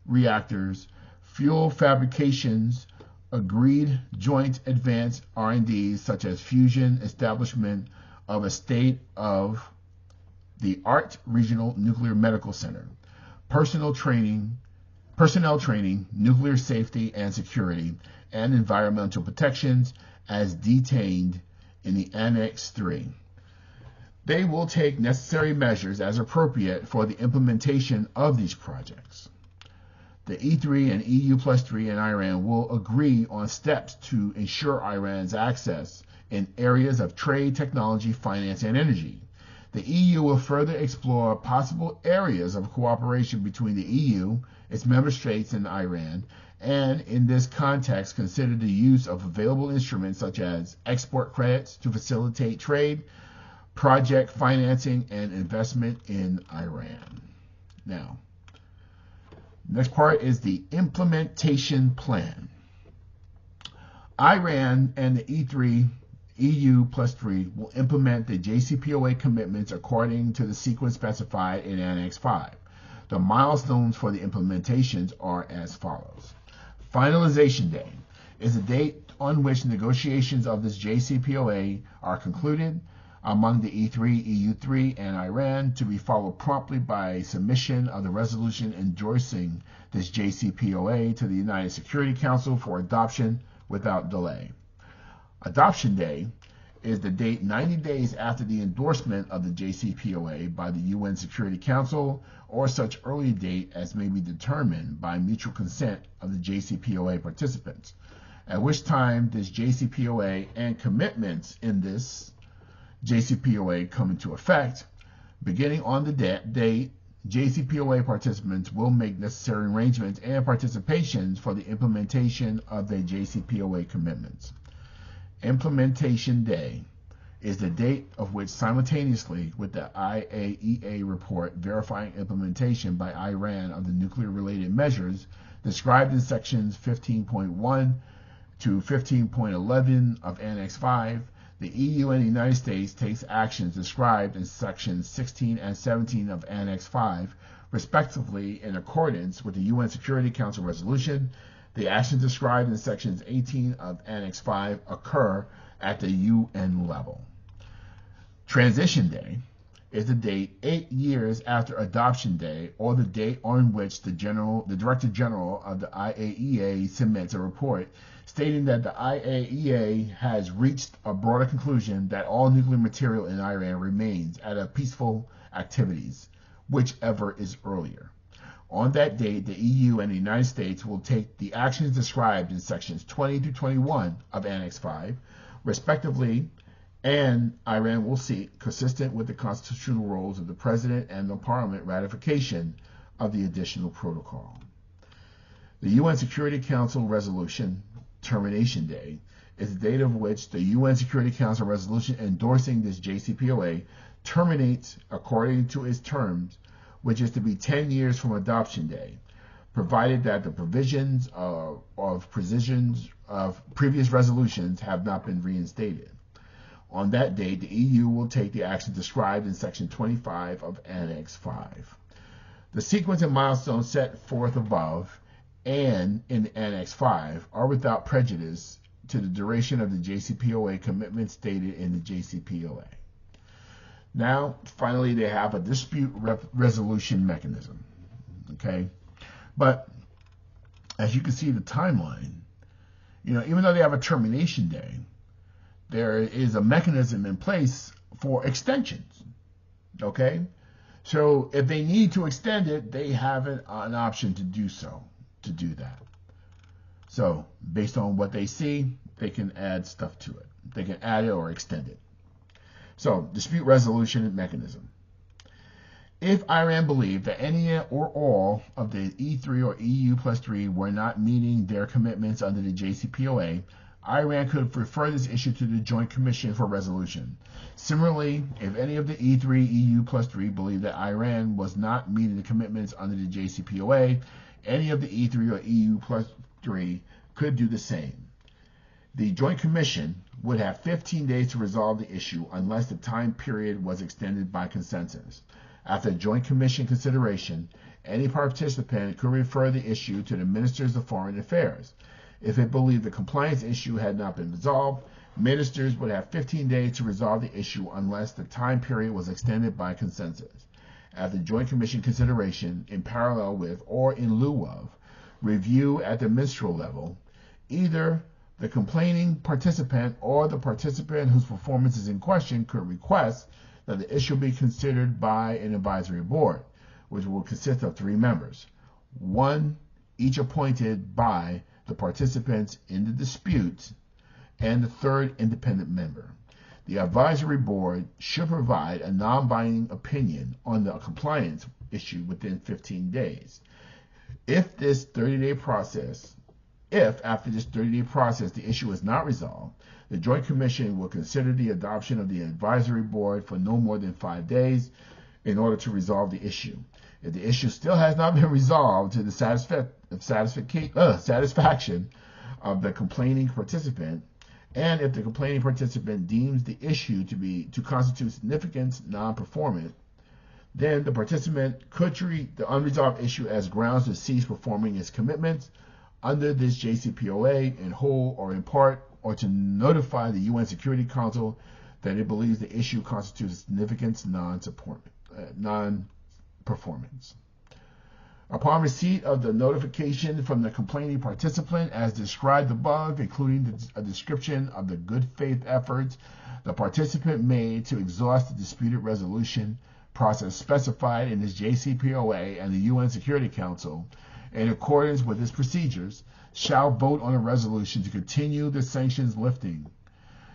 reactors, fuel fabrications, agreed joint advanced R&D such as fusion, establishment of a state-of-the-art regional nuclear medical center, personnel training, nuclear safety and security, and environmental protections as detailed in the Annex 3. They will take necessary measures as appropriate for the implementation of these projects. The E3 and EU plus 3 and Iran will agree on steps to ensure Iran's access in areas of trade, technology, finance, and energy. The EU will further explore possible areas of cooperation between the EU, its member states, and Iran, and in this context consider the use of available instruments such as export credits to facilitate trade, project financing, and investment in Iran. Now, next part is the implementation plan. Iran and the E3 EU plus 3 will implement the JCPOA commitments according to the sequence specified in Annex 5. The milestones for the implementations are as follows. Finalization day is the date on which negotiations of this JCPOA are concluded among the E3, EU3, and Iran, to be followed promptly by submission of the resolution endorsing this JCPOA to the United Security Council for adoption without delay. Adoption day is the date 90 days after the endorsement of the JCPOA by the UN Security Council, or such early date as may be determined by mutual consent of the JCPOA participants, at which time this JCPOA and commitments in this JCPOA come into effect. Beginning on the date, JCPOA participants will make necessary arrangements and participations for the implementation of the JCPOA commitments. Implementation Day is the date of which, simultaneously with the IAEA report verifying implementation by Iran of the nuclear-related measures described in sections 15.1 to 15.11 of Annex 5, the EU and the United States takes actions described in sections 16 and 17 of Annex 5, respectively, in accordance with the UN Security Council resolution. The actions described in sections 18 of Annex 5 occur at the UN level. Transition Day is the date 8 years after Adoption Day, or the date on which the Director General of the IAEA submits a report stating that the IAEA has reached a broader conclusion that all nuclear material in Iran remains at a peaceful activities, whichever is earlier. On that date, the EU and the United States will take the actions described in sections 20 to 21 of Annex 5, respectively, and Iran will seek, consistent with the constitutional roles of the President and the Parliament, ratification of the additional protocol. The UN Security Council resolution, Termination Day, is the date of which the UN Security Council resolution endorsing this JCPOA terminates according to its terms, which is to be 10 years from adoption day, provided that the provisions of previous resolutions have not been reinstated. On that date, the EU will take the action described in Section 25 of Annex 5. The sequence and milestones set forth above and in Annex 5 are without prejudice to the duration of the JCPOA commitment stated in the JCPOA. Now, finally, they have a dispute resolution mechanism. Okay? But as you can see the timeline, even though they have a termination day, there is a mechanism in place for extensions. Okay? So if they need to extend it, they have an option to do so, to do that. So based on what they see, they can add stuff to it. They can add it or extend it. So, dispute resolution mechanism. If Iran believed that any or all of the E3 or EU+3 were not meeting their commitments under the JCPOA, Iran could refer this issue to the Joint Commission for resolution. Similarly, if any of the E3, EU+3 believed that Iran was not meeting the commitments under the JCPOA, any of the E3 or EU+3 could do the same. The Joint Commission would have 15 days to resolve the issue unless the time period was extended by consensus. After Joint Commission consideration, any participant could refer the issue to the Ministers of Foreign Affairs. If it believed the compliance issue had not been resolved, ministers would have 15 days to resolve the issue unless the time period was extended by consensus. After Joint Commission consideration, in parallel with or in lieu of review at the ministerial level, either the complaining participant or the participant whose performance is in question could request that the issue be considered by an advisory board, which will consist of 3 members, 1 each appointed by the participants in the dispute, and the 3rd independent member. The advisory board should provide a non-binding opinion on the compliance issue within 15 days. If after this 30-day process the issue is not resolved, the Joint Commission will consider the adoption of the advisory board for no more than 5 days in order to resolve the issue. If the issue still has not been resolved to the satisfaction of the complaining participant, and if the complaining participant deems the issue to constitute significant non-performance, then the participant could treat the unresolved issue as grounds to cease performing its commitments under this JCPOA in whole or in part, or to notify the UN Security Council that it believes the issue constitutes significant non-performance. Upon receipt of the notification from the complaining participant as described above, including a description of the good faith efforts the participant made to exhaust the disputed resolution process specified in this JCPOA and the UN Security Council, in accordance with its procedures, shall vote on a resolution to continue the sanctions lifting.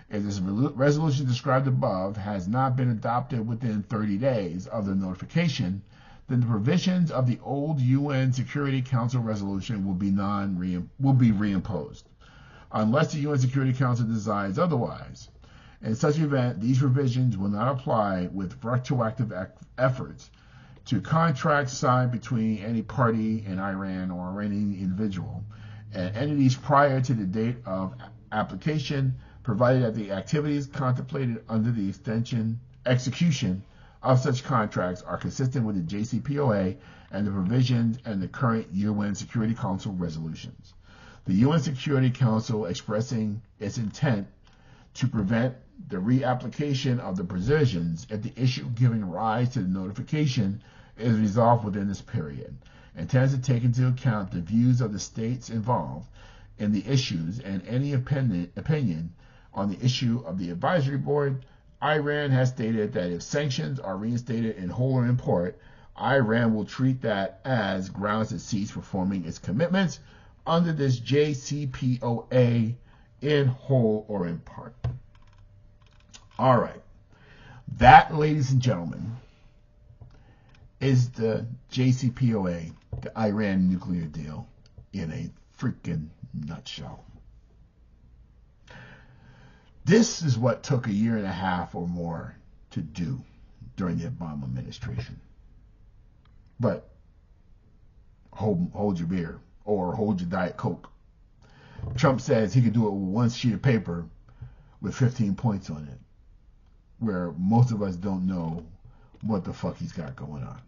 If this resolution described above has not been adopted within 30 days of the notification, then the provisions of the old UN Security Council resolution will be reimposed, unless the UN Security Council decides otherwise. In such event, these provisions will not apply with retroactive efforts to contracts signed between any party in Iran or Iranian individual and entities prior to the date of application, provided that the activities contemplated under the execution of such contracts are consistent with the JCPOA and the provisions and the current UN Security Council resolutions. The UN Security Council expressing its intent to prevent the reapplication of the provisions if the issue giving rise to the notification is resolved within this period, intends to take into account the views of the states involved in the issues and any opinion on the issue of the advisory board. Iran has stated that if sanctions are reinstated in whole or in part, Iran will treat that as grounds to cease performing its commitments under this JCPOA in whole or in part. All right. That, ladies and gentlemen, is the JCPOA, the Iran nuclear deal, in a freaking nutshell. This is what took a year and a half or more to do during the Obama administration. But hold your beer or hold your Diet Coke. Trump says he could do it with one sheet of paper with 15 points on it, where most of us don't know what the fuck he's got going on.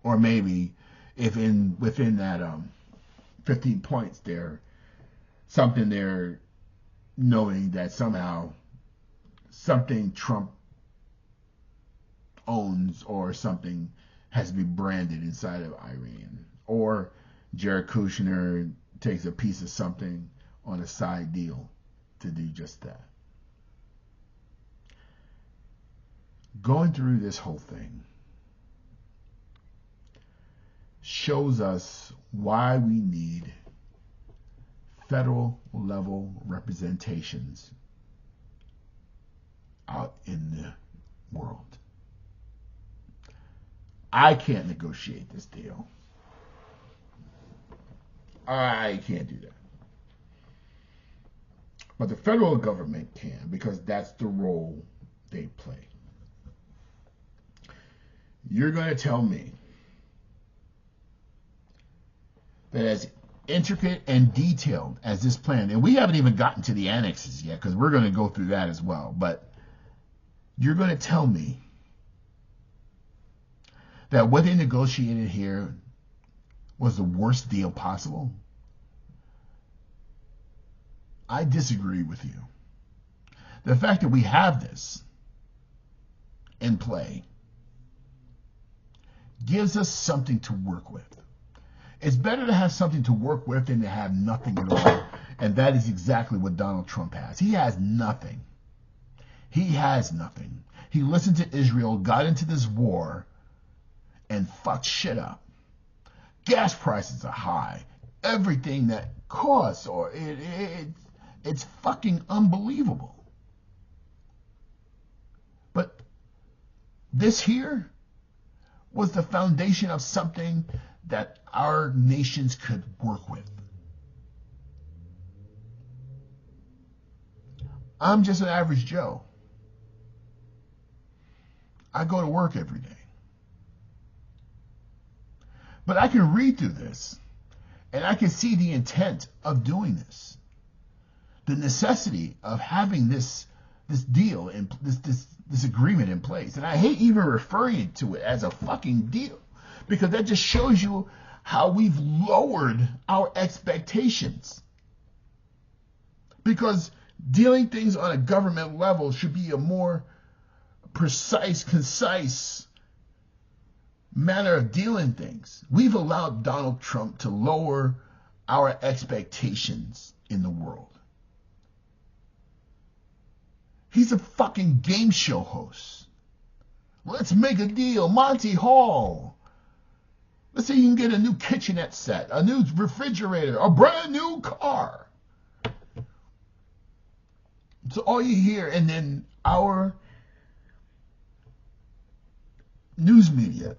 Or maybe if within that 15 points there, something there knowing that somehow something Trump owns or something has to be branded inside of Iran. Or Jared Kushner takes a piece of something on a side deal to do just that. Going through this whole thing shows us why we need federal level representations out in the world. I can't negotiate this deal. I can't do that. But the federal government can, because that's the role they play. You're going to tell me that as intricate and detailed as this plan, and we haven't even gotten to the annexes yet, because we're going to go through that as well, but you're going to tell me that what they negotiated here was the worst deal possible? I disagree with you. The fact that we have this in play gives us something to work with. It's better to have something to work with than to have nothing at all. And that is exactly what Donald Trump has. He has nothing. He has nothing. He listened to Israel, got into this war, and fucked shit up. Gas prices are high. Everything that costs, or it's fucking unbelievable. But this here was the foundation of something that our nations could work with. I'm just an average Joe. I go to work every day. But I can read through this, and I can see the intent of doing this. The necessity of having this deal and this agreement in place. And I hate even referring to it as a fucking deal, because that just shows you how we've lowered our expectations. Because dealing things on a government level should be a more precise, concise manner of dealing things. We've allowed Donald Trump to lower our expectations in the world. He's a fucking game show host. Let's make a deal. Monty Hall. Let's say you can get a new kitchenette set, a new refrigerator, a brand new car. So all you hear, and then our news media,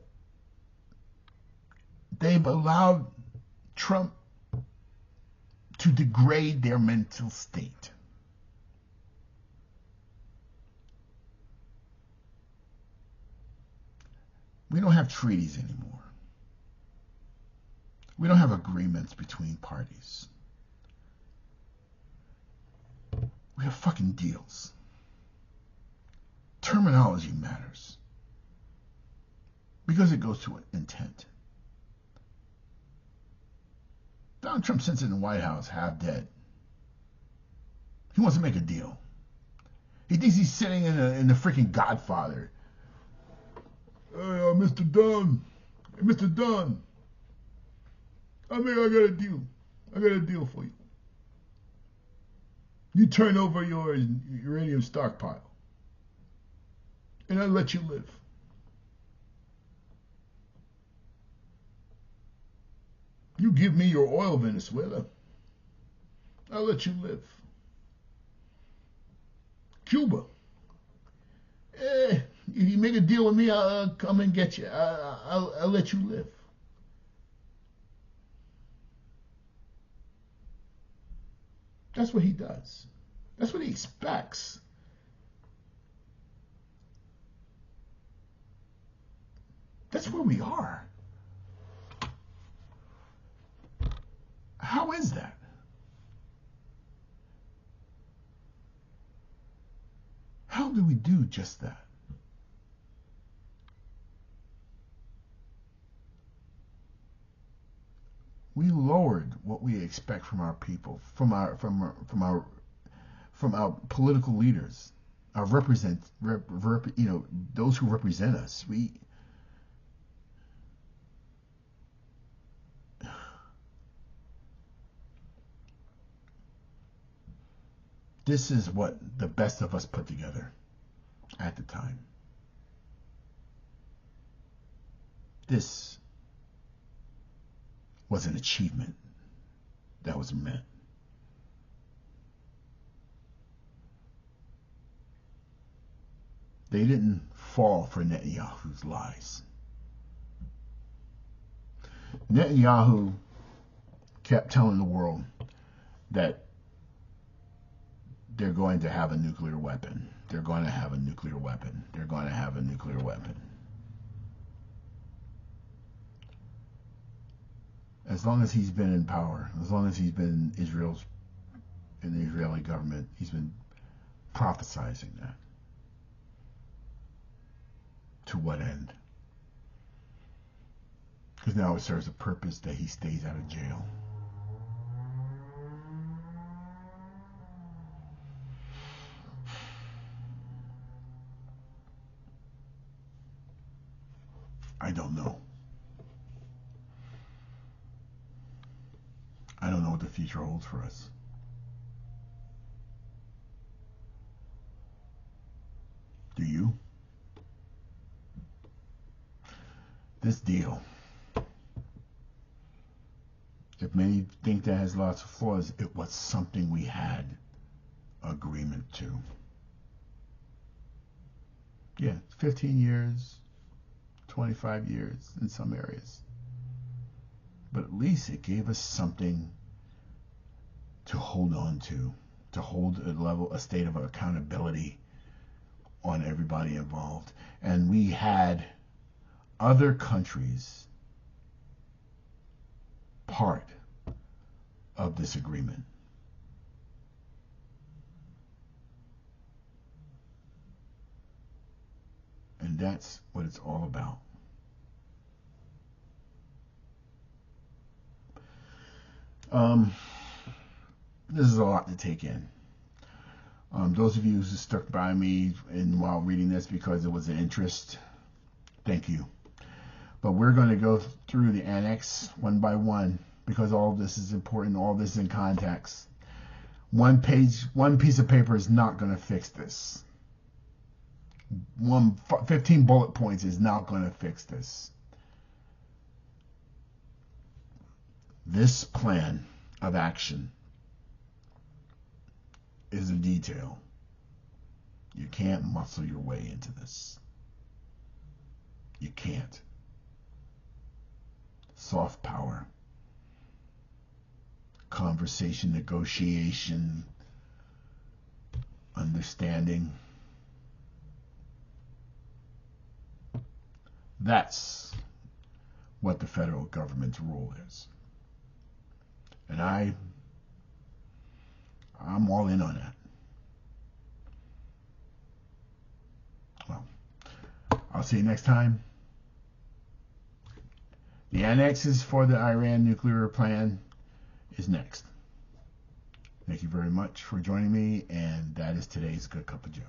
they've allowed Trump to degrade their mental state. We don't have treaties anymore. We don't have agreements between parties. We have fucking deals. Terminology matters, because it goes to intent. Donald Trump sits in the White House half dead. He wants to make a deal. He thinks he's sitting in the freaking Godfather. Hey, Mr. Dunn. Hey, Mr. Dunn. I got a deal. I got a deal for you. You turn over your uranium stockpile, and I'll let you live. You give me your oil, Venezuela, I'll let you live. Cuba, if you make a deal with me, I'll come and get you. I'll let you live. That's what he does. That's what he expects. That's where we are. How is that? How do we do just that? We lowered what we expect from our people, from our political leaders, our those who represent us. This is what the best of us put together at the time. This was an achievement that was meant. They didn't fall for Netanyahu's lies. Netanyahu kept telling the world that they're going to have a nuclear weapon. They're going to have a nuclear weapon. They're going to have a nuclear weapon. As long as he's been in power, as long as he's been in the Israeli government, he's been prophesizing that. To what end? Because now it serves a purpose that he stays out of jail. I don't know. I don't know what the future holds for us. Do you? This deal, if many think that has lots of flaws, it was something we had agreement to. Yeah, 15 years, 25 years in some areas. But at least it gave us something to hold on to hold a state of accountability on everybody involved. And we had other countries part of this agreement. And that's what it's all about. This is a lot to take in. Those of you who stuck by me while reading this because it was an interest, thank you. But we're going to go through the annex one by one because all of this is important. All this is in context. One piece of paper is not going to fix this. 15 bullet points is not going to fix this. This plan of action is a detail. You can't muscle your way into this. You can't. Soft power, conversation, negotiation, understanding. That's what the federal government's role is. And I'm all in on that. Well, I'll see you next time. The annexes for the Iran nuclear plan is next. Thank you very much for joining me, and that is today's Good Cup of Joe.